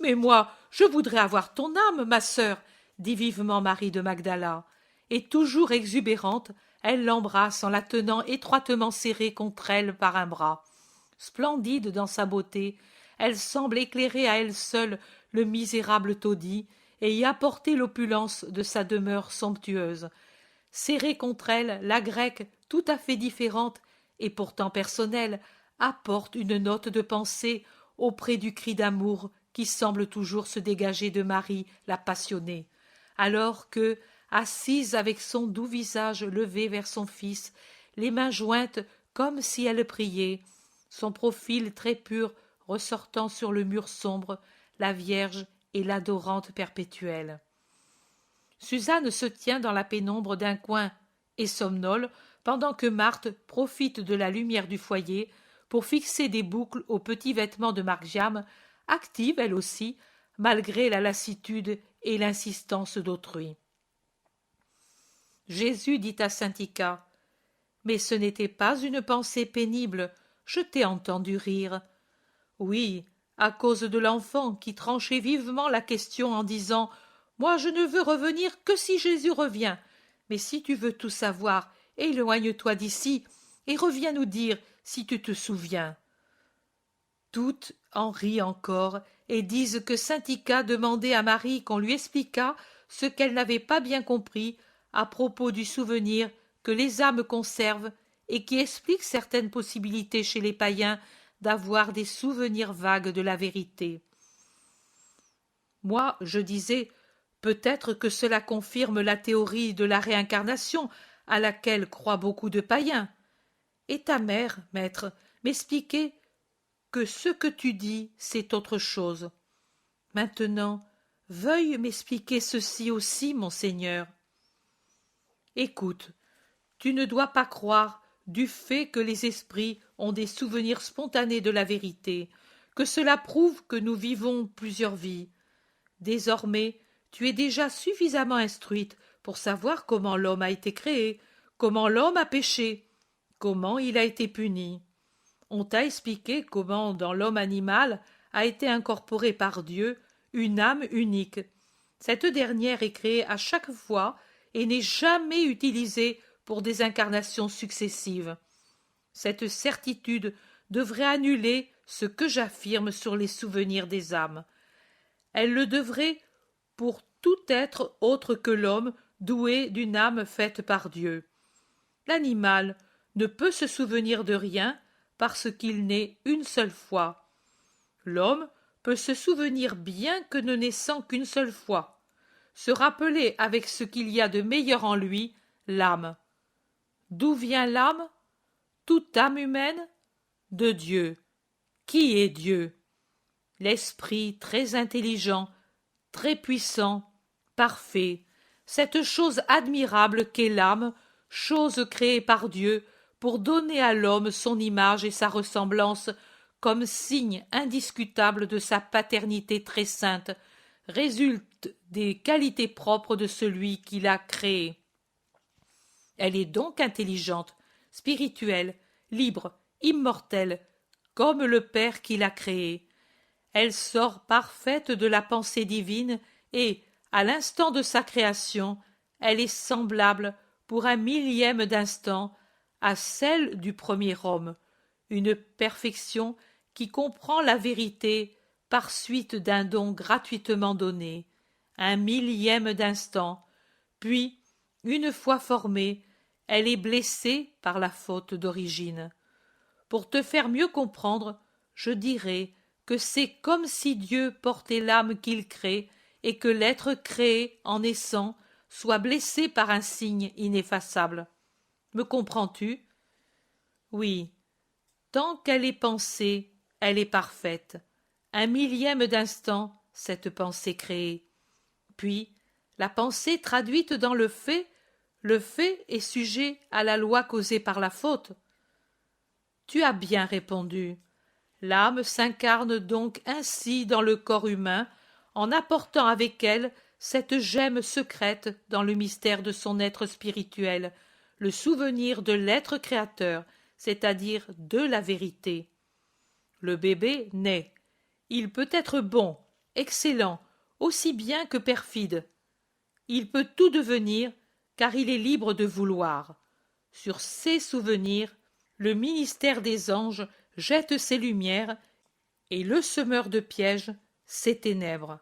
Speaker 1: Mais moi, je voudrais avoir ton âme, ma sœur, dit vivement Marie de Magdala, et toujours exubérante, elle l'embrasse en la tenant étroitement serrée contre elle par un bras. Splendide dans sa beauté, elle semble éclairer à elle seule le misérable taudis et y apporter l'opulence de sa demeure somptueuse. Serrée contre elle, la grecque, tout à fait différente et pourtant personnelle, apporte une note de pensée auprès du cri d'amour qui semble toujours se dégager de Marie la passionnée, alors que, assise avec son doux visage levé vers son fils, les mains jointes comme si elle priait, son profil très pur ressortant sur le mur sombre, la Vierge et l'adorante perpétuelle. Suzanne se tient dans la pénombre d'un coin et somnole, pendant que Marthe profite de la lumière du foyer pour fixer des boucles aux petits vêtements de Margiam, active elle aussi, malgré la lassitude et l'insistance d'autrui. Jésus dit à Saint-Ica: mais ce n'était pas une pensée pénible, je t'ai entendu rire. Oui, à cause de l'enfant qui tranchait vivement la question en disant: moi je ne veux revenir que si Jésus revient, mais si tu veux tout savoir, éloigne-toi d'ici et reviens nous dire si tu te souviens. Toutes en rient encore et disent que Saint-Ica demandait à Marie qu'on lui expliquât ce qu'elle n'avait pas bien compris à propos du souvenir que les âmes conservent et qui explique certaines possibilités chez les païens d'avoir des souvenirs vagues de la vérité. Moi, je disais, peut-être que cela confirme la théorie de la réincarnation à laquelle croient beaucoup de païens. Et ta mère, maître, m'expliquait que ce que tu dis, c'est autre chose. Maintenant, veuille m'expliquer ceci aussi, monseigneur. Écoute, tu ne dois pas croire du fait que les esprits ont des souvenirs spontanés de la vérité, que cela prouve que nous vivons plusieurs vies. Désormais, tu es déjà suffisamment instruite pour savoir comment l'homme a été créé, comment l'homme a péché, comment il a été puni. On t'a expliqué comment dans l'homme animal a été incorporée par Dieu une âme unique. Cette dernière est créée à chaque fois et n'est jamais utilisée pour des incarnations successives. Cette certitude devrait annuler ce que j'affirme sur les souvenirs des âmes. Elle le devrait pour tout être autre que l'homme doué d'une âme faite par Dieu. L'animal ne peut se souvenir de rien parce qu'il naît une seule fois. L'homme peut se souvenir bien que ne naissant qu'une seule fois, se rappeler avec ce qu'il y a de meilleur en lui, l'âme. D'où vient l'âme? Toute âme humaine? De Dieu. Qui est Dieu? L'esprit très intelligent, très puissant, parfait, cette chose admirable qu'est l'âme, chose créée par Dieu pour donner à l'homme son image et sa ressemblance comme signe indiscutable de sa paternité très sainte, résulte des qualités propres de celui qui l'a créée. Elle est donc intelligente, spirituelle, libre, immortelle, comme le Père qui l'a créée. Elle sort parfaite de la pensée divine et, à l'instant de sa création, elle est semblable, pour un millième d'instant, à celle du premier homme, une perfection qui comprend la vérité par suite d'un don gratuitement donné, un millième d'instant, puis, une fois formée, elle est blessée par la faute d'origine. Pour te faire mieux comprendre, je dirais que c'est comme si Dieu portait l'âme qu'il crée et que l'être créé, en naissant, soit blessé par un signe ineffaçable. Me comprends-tu? Oui. Tant qu'elle est pensée, elle est parfaite. Un millième d'instant, cette pensée créée. Puis, la pensée traduite dans le fait est sujet à la loi causée par la faute. Tu as bien répondu. L'âme s'incarne donc ainsi dans le corps humain, en apportant avec elle cette gemme secrète dans le mystère de son être spirituel, le souvenir de l'être créateur, c'est-à-dire de la vérité. Le bébé naît. Il peut être bon, excellent, aussi bien que perfide. Il peut tout devenir, car il est libre de vouloir. Sur ces souvenirs, le ministère des anges jette ses lumières, et le semeur de pièges ses ténèbres.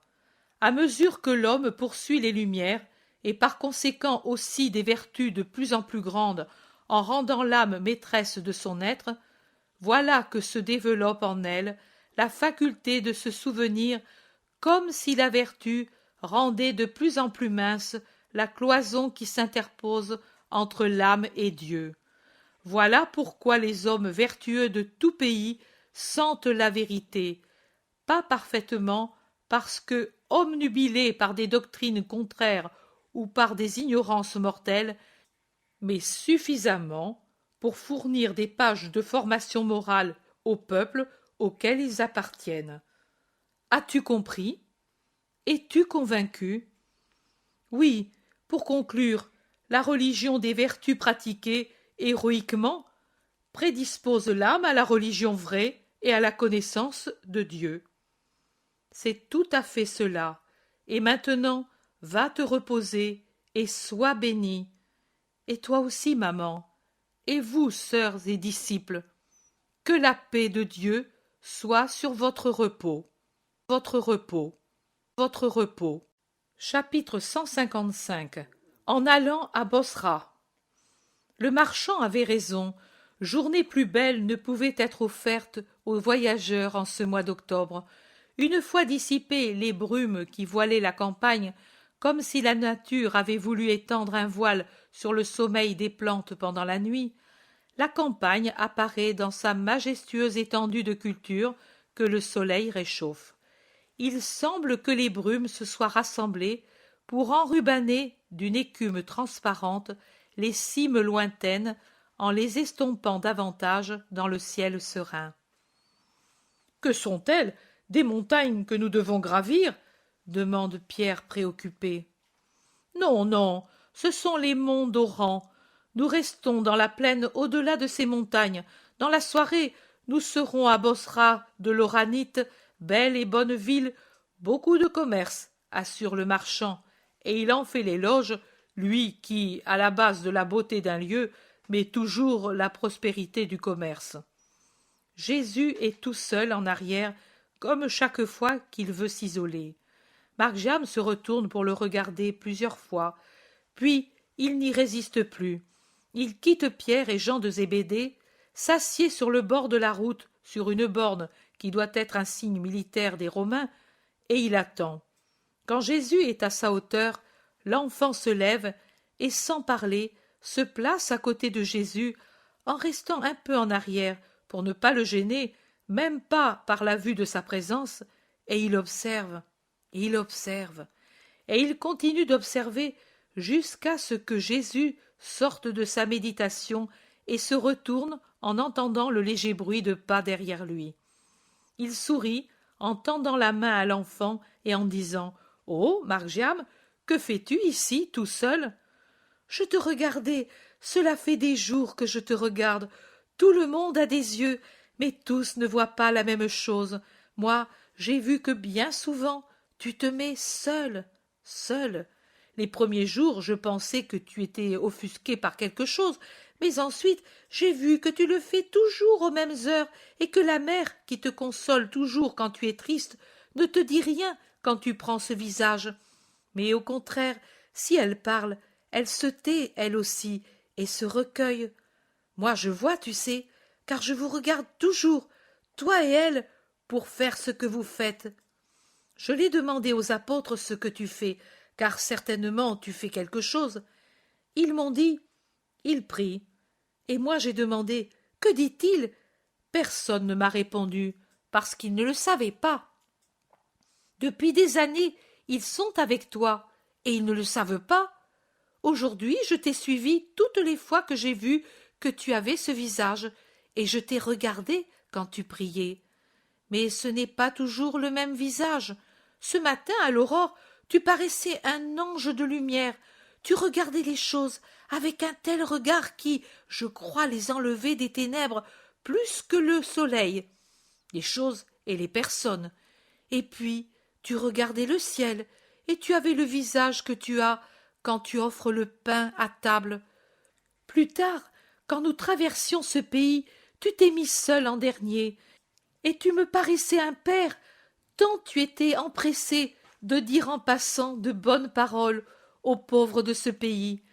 Speaker 1: À mesure que l'homme poursuit les lumières, et par conséquent aussi des vertus de plus en plus grandes, en rendant l'âme maîtresse de son être, voilà que se développe en elle la faculté de se souvenir, comme si la vertu rendait de plus en plus mince la cloison qui s'interpose entre l'âme et Dieu. Voilà pourquoi les hommes vertueux de tout pays sentent la vérité, pas parfaitement, parce que, obnubilés par des doctrines contraires ou par des ignorances mortelles, mais suffisamment pour fournir des pages de formation morale au peuple auquel ils appartiennent. As-tu compris? Es-tu convaincu? Oui, pour conclure, la religion des vertus pratiquées héroïquement prédispose l'âme à la religion vraie et à la connaissance de Dieu. C'est tout à fait cela. Et maintenant, va te reposer et sois bénie. Et toi aussi, maman. Et vous, sœurs et disciples. Que la paix de Dieu soit sur votre repos. Votre repos. Votre repos. Chapitre 155. En allant à Bosra. Le marchand avait raison. Journée plus belle ne pouvait être offerte aux voyageurs en ce mois d'octobre. Une fois dissipées les brumes qui voilaient la campagne, comme si la nature avait voulu étendre un voile sur le sommeil des plantes pendant la nuit, la campagne apparaît dans sa majestueuse étendue de culture que le soleil réchauffe. Il semble que les brumes se soient rassemblées pour enrubanner d'une écume transparente les cimes lointaines en les estompant davantage dans le ciel serein. Que sont-elles, des montagnes que nous devons gravir? Demande Pierre préoccupé. Non, non, ce sont les monts d'Oran. Nous restons dans la plaine au-delà de ces montagnes. Dans la soirée, nous serons à Bosra de l'Oranite, belle et bonne ville, beaucoup de commerce, assure le marchand, et il en fait l'éloge, lui qui, à la base de la beauté d'un lieu, met toujours la prospérité du commerce. Jésus est tout seul en arrière, comme chaque fois qu'il veut s'isoler. Marc-Jam se retourne pour le regarder plusieurs fois, puis il n'y résiste plus. Il quitte Pierre et Jean de Zébédée, s'assied sur le bord de la route, sur une borne qui doit être un signe militaire des Romains, et il attend. Quand Jésus est à sa hauteur, l'enfant se lève et, sans parler, se place à côté de Jésus, en restant un peu en arrière pour ne pas le gêner, même pas par la vue de sa présence, et il observe, et il continue d'observer jusqu'à ce que Jésus sortent de sa méditation et se retournent en entendant le léger bruit de pas derrière lui. Il sourit en tendant la main à l'enfant et en disant « Oh, Margiam, que fais-tu ici, tout seul ?»« Je te regardais, cela fait des jours que je te regarde. Tout le monde a des yeux, mais tous ne voient pas la même chose. Moi, j'ai vu que bien souvent, tu te mets seul, seul. Les premiers jours, je pensais que tu étais offusqué par quelque chose, mais ensuite j'ai vu que tu le fais toujours aux mêmes heures et que la mère, qui te console toujours quand tu es triste, ne te dit rien quand tu prends ce visage. Mais au contraire, si elle parle, elle se tait elle aussi et se recueille. Moi je vois, tu sais, car je vous regarde toujours, toi et elle, pour faire ce que vous faites. Je l'ai demandé aux apôtres ce que tu fais, car certainement tu fais quelque chose. Ils m'ont dit, il prie. Et moi j'ai demandé, que dit-il? Personne ne m'a répondu, parce qu'ils ne le savaient pas. Depuis des années, ils sont avec toi, et ils ne le savent pas. Aujourd'hui, je t'ai suivi toutes les fois que j'ai vu que tu avais ce visage, et je t'ai regardé quand tu priais. Mais ce n'est pas toujours le même visage. Ce matin, à l'aurore, tu paraissais un ange de lumière. Tu regardais les choses avec un tel regard qui, je crois, les enlevait des ténèbres plus que le soleil, les choses et les personnes. Et puis, tu regardais le ciel, et tu avais le visage que tu as quand tu offres le pain à table. Plus tard, quand nous traversions ce pays, tu t'es mis seul en dernier, et tu me paraissais un père, tant tu étais empressé de dire en passant de bonnes paroles aux pauvres de ce pays.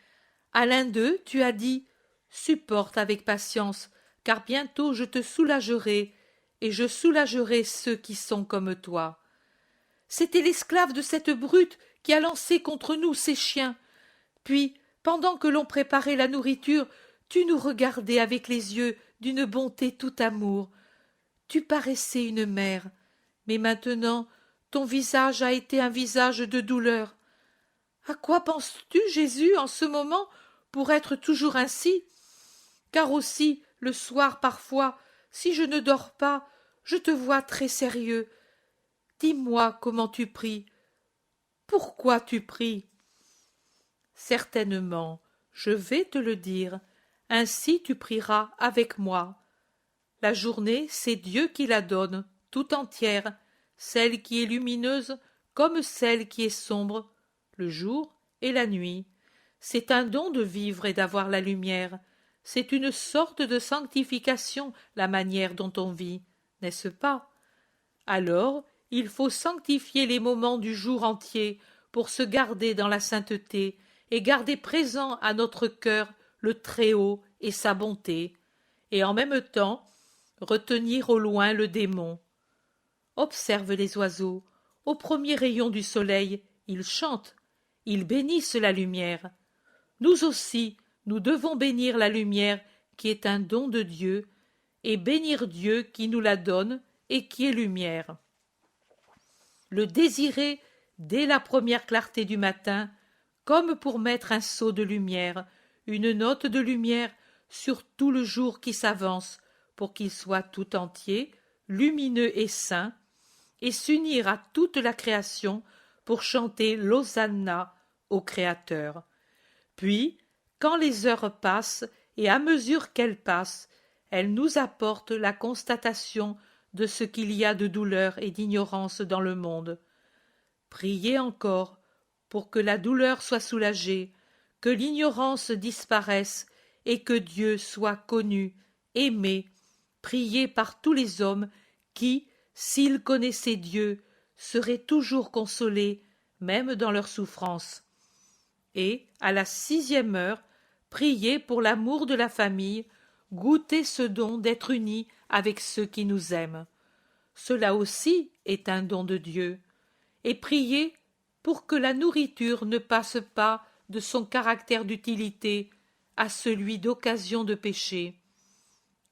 Speaker 1: À l'un d'eux, tu as dit « Supporte avec patience, car bientôt je te soulagerai, et je soulagerai ceux qui sont comme toi. » C'était l'esclave de cette brute qui a lancé contre nous ses chiens. Puis, pendant que l'on préparait la nourriture, tu nous regardais avec les yeux d'une bonté tout amour. Tu paraissais une mère, mais maintenant ton visage a été un visage de douleur. À quoi penses-tu, Jésus, en ce moment, pour être toujours ainsi? Car aussi, le soir parfois, si je ne dors pas, je te vois très sérieux. Dis-moi comment tu pries. Pourquoi tu pries? Certainement, je vais te le dire, ainsi tu prieras avec moi. La journée, c'est Dieu qui la donne, tout entière, celle qui est lumineuse comme celle qui est sombre, le jour et la nuit. C'est un don de vivre et d'avoir la lumière. C'est une sorte de sanctification, la manière dont on vit, n'est-ce pas? Alors, il faut sanctifier les moments du jour entier pour se garder dans la sainteté et garder présent à notre cœur le Très-Haut et sa bonté, et en même temps retenir au loin le démon. Observe les oiseaux. Au premier rayon du soleil, ils chantent, ils bénissent la lumière. Nous aussi, nous devons bénir la lumière qui est un don de Dieu, et bénir Dieu qui nous la donne et qui est lumière. Le désirer dès la première clarté du matin, comme pour mettre un seau de lumière, une note de lumière sur tout le jour qui s'avance, pour qu'il soit tout entier, lumineux et saint, et s'unir à toute la création pour chanter l'Hosanna au Créateur. Puis, quand les heures passent, et à mesure qu'elles passent, elles nous apportent la constatation de ce qu'il y a de douleur et d'ignorance dans le monde. Priez encore pour que la douleur soit soulagée, que l'ignorance disparaisse et que Dieu soit connu, aimé, prié par tous les hommes qui, s'ils connaissaient Dieu, seraient toujours consolés, même dans leurs souffrances. Et, à la 6e heure, priez pour l'amour de la famille, goûtez ce don d'être unis avec ceux qui nous aiment. Cela aussi est un don de Dieu. Et priez pour que la nourriture ne passe pas de son caractère d'utilité à celui d'occasion de péché.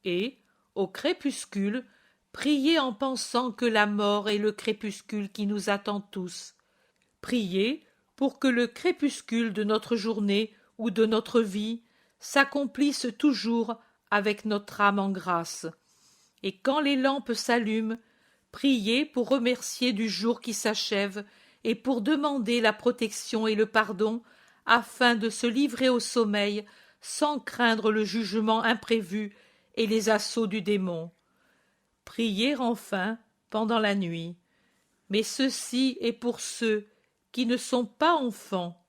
Speaker 1: Et, au crépuscule, priez en pensant que la mort est le crépuscule qui nous attend tous. Priez pour que le crépuscule de notre journée ou de notre vie s'accomplissent toujours avec notre âme en grâce. Et quand les lampes s'allument, priez pour remercier du jour qui s'achève et pour demander la protection et le pardon afin de se livrer au sommeil sans craindre le jugement imprévu et les assauts du démon. Priez enfin pendant la nuit, mais ceci est pour ceux qui ne sont pas enfants,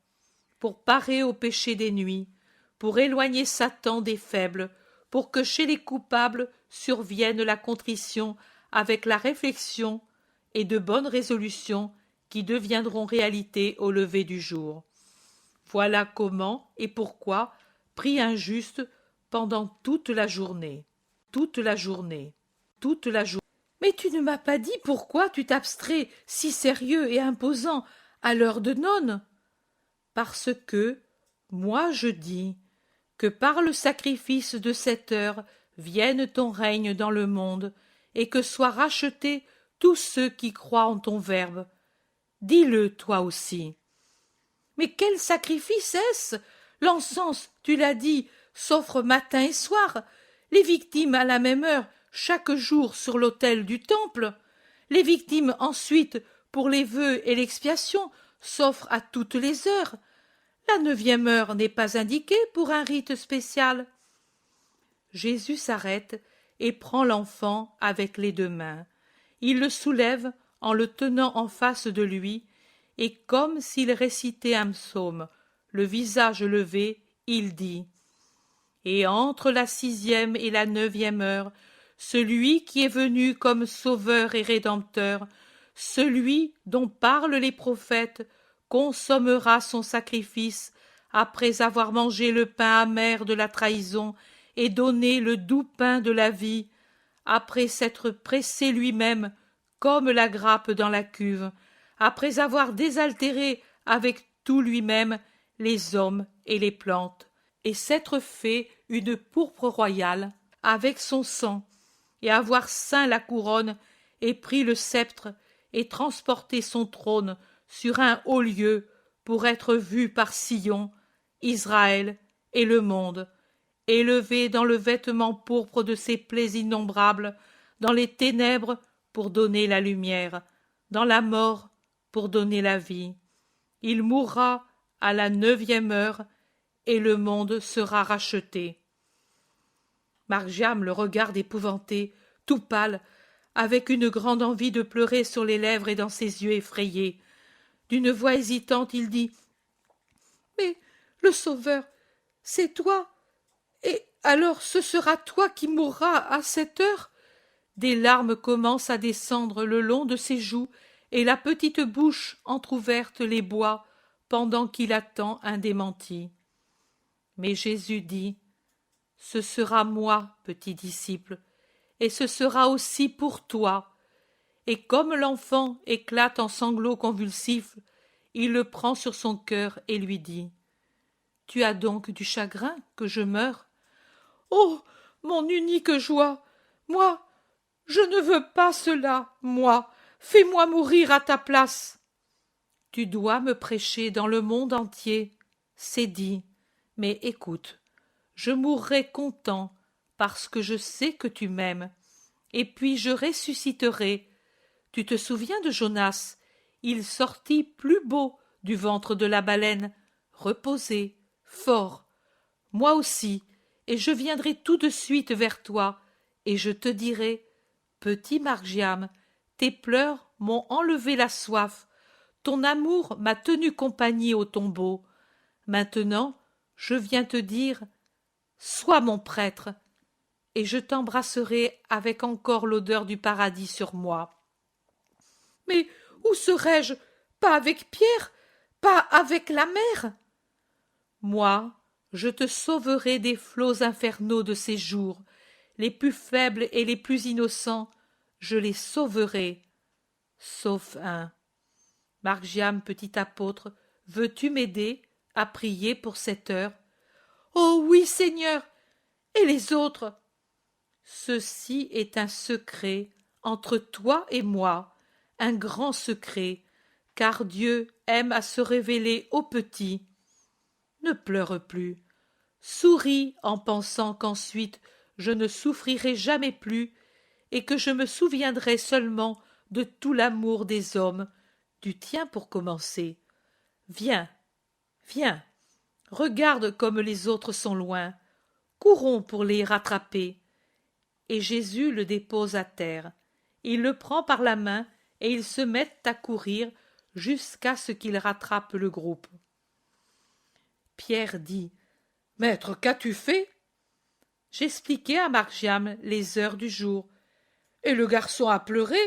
Speaker 1: pour parer au péché des nuits, pour éloigner Satan des faibles, pour que chez les coupables survienne la contrition avec la réflexion et de bonnes résolutions qui deviendront réalité au lever du jour. Voilà comment et pourquoi prie un juste pendant toute la journée. Toute la journée. Toute la journée. Mais tu ne m'as pas dit pourquoi tu t'abstrais si sérieux et imposant à l'heure de nonne. Parce que, moi je dis, que par le sacrifice de cette heure vienne ton règne dans le monde, et que soient rachetés tous ceux qui croient en ton verbe. Dis-le toi aussi. Mais quel sacrifice est-ce? L'encens, tu l'as dit, s'offre matin et soir, les victimes à la même heure, chaque jour sur l'autel du temple. Les victimes ensuite, pour les vœux et l'expiation, s'offrent à toutes les heures. La 9e heure n'est pas indiquée pour un rite spécial. Jésus s'arrête et prend l'enfant avec les 2 mains. Il le soulève en le tenant en face de lui, et comme s'il récitait un psaume, le visage levé, il dit « Et entre la 6e et la 9e heure, celui qui est venu comme sauveur et rédempteur, celui dont parlent les prophètes, consommera son sacrifice après avoir mangé le pain amer de la trahison et donné le doux pain de la vie, après s'être pressé lui-même comme la grappe dans la cuve, après avoir désaltéré avec tout lui-même les hommes et les plantes, et s'être fait une pourpre royale avec son sang, et avoir ceint la couronne et pris le sceptre et transporté son trône sur un haut lieu pour être vu par Sion, Israël et le monde, élevé dans le vêtement pourpre de ses plaies innombrables, dans les ténèbres pour donner la lumière, dans la mort pour donner la vie. Il mourra à la 9e heure, et le monde sera racheté. Margiam le regarde épouvanté, tout pâle, avec une grande envie de pleurer sur les lèvres et dans ses yeux effrayés. D'une voix hésitante, il dit « Mais le Sauveur, c'est toi, et alors ce sera toi qui mourras à cette heure ?» Des larmes commencent à descendre le long de ses joues, et la petite bouche entr'ouverte les boit, pendant qu'il attend un démenti. Mais Jésus dit « Ce sera moi, petit disciple, et ce sera aussi pour toi. » Et comme l'enfant éclate en sanglots convulsifs, il le prend sur son cœur et lui dit « Tu as donc du chagrin que je meure? Oh, mon unique joie! Moi, je ne veux pas cela, moi. Fais-moi mourir à ta place. Tu dois me prêcher dans le monde entier, c'est dit. Mais écoute, je mourrai content parce que je sais que tu m'aimes. Et puis je ressusciterai. Tu te souviens de Jonas? Il sortit plus beau du ventre de la baleine, reposé, fort. Moi aussi, et je viendrai tout de suite vers toi, et je te dirai « Petit Margiam, tes pleurs m'ont enlevé la soif, ton amour m'a tenu compagnie au tombeau. Maintenant, je viens te dire « Sois mon prêtre !» et je t'embrasserai avec encore l'odeur du paradis sur moi. Mais où serais-je? Pas avec Pierre? Pas avec la mer? Moi, je te sauverai des flots infernaux de ces jours, les plus faibles et les plus innocents, je les sauverai, sauf un. Margiam, petit apôtre, veux-tu m'aider à prier pour cette heure? Oh oui, Seigneur! Et les autres? Ceci est un secret entre toi et moi, un grand secret, car Dieu aime à se révéler aux petits. ne pleure plus. Souris en pensant qu'ensuite je ne souffrirai jamais plus, et que je me souviendrai seulement de tout l'amour des hommes, du tien pour commencer. Viens, viens, regarde comme les autres sont loin, courons pour les rattraper. Et Jésus le dépose à terre. Il le prend par la main et ils se mettent à courir jusqu'à ce qu'il rattrape le groupe. Pierre dit: Maître, qu'as-tu fait? J'expliquai à Margiam les heures du jour. Et le garçon a pleuré?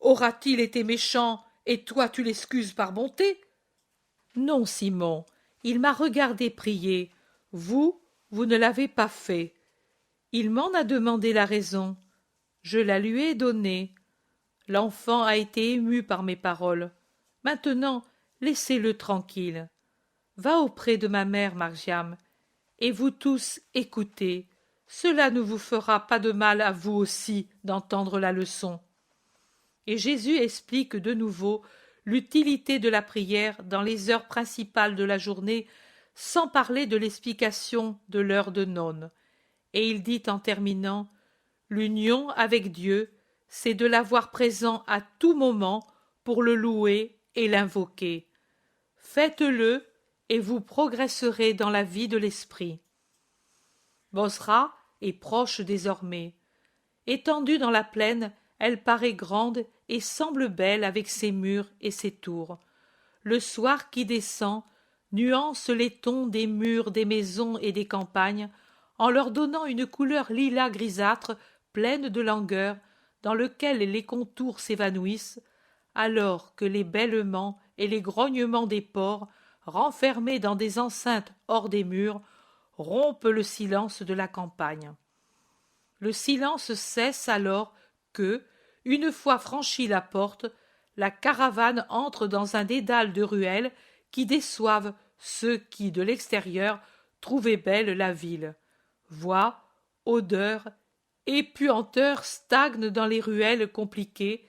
Speaker 1: Aura-t-il été méchant et toi tu l'excuses par bonté? Non, Simon, il m'a regardé prier. Vous ne l'avez pas fait. Il m'en a demandé la raison. Je la lui ai donnée. L'enfant a été ému par mes paroles. Maintenant, laissez-le tranquille. Va auprès de ma mère, Margiam, et vous tous écoutez. Cela ne vous fera pas de mal à vous aussi d'entendre la leçon. Et Jésus explique de nouveau l'utilité de la prière dans les heures principales de la journée, sans parler de l'explication de l'heure de none. Et il dit en terminant: l'union avec Dieu, c'est de l'avoir présent à tout moment pour le louer et l'invoquer. Faites-le et vous progresserez dans la vie de l'esprit. Bosra est proche désormais. Étendue dans la plaine, elle paraît grande et semble belle avec ses murs et ses tours. Le soir qui descend nuance les tons des murs des maisons et des campagnes, en leur donnant une couleur lilas grisâtre pleine de langueur, dans lequel les contours s'évanouissent, alors que les bêlements et les grognements des porcs, renfermés dans des enceintes hors des murs, rompent le silence de la campagne. Le silence cesse alors que, une fois franchie la porte, la caravane entre dans un dédale de ruelles qui déçoivent ceux qui, de l'extérieur, trouvaient belle la ville. Voix, odeurs et puanteurs stagnent dans les ruelles compliquées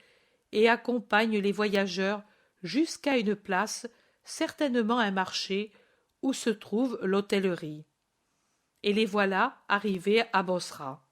Speaker 1: et accompagnent les voyageurs jusqu'à une place, certainement un marché, où se trouve l'hôtellerie. Et les voilà arrivés à Bosra.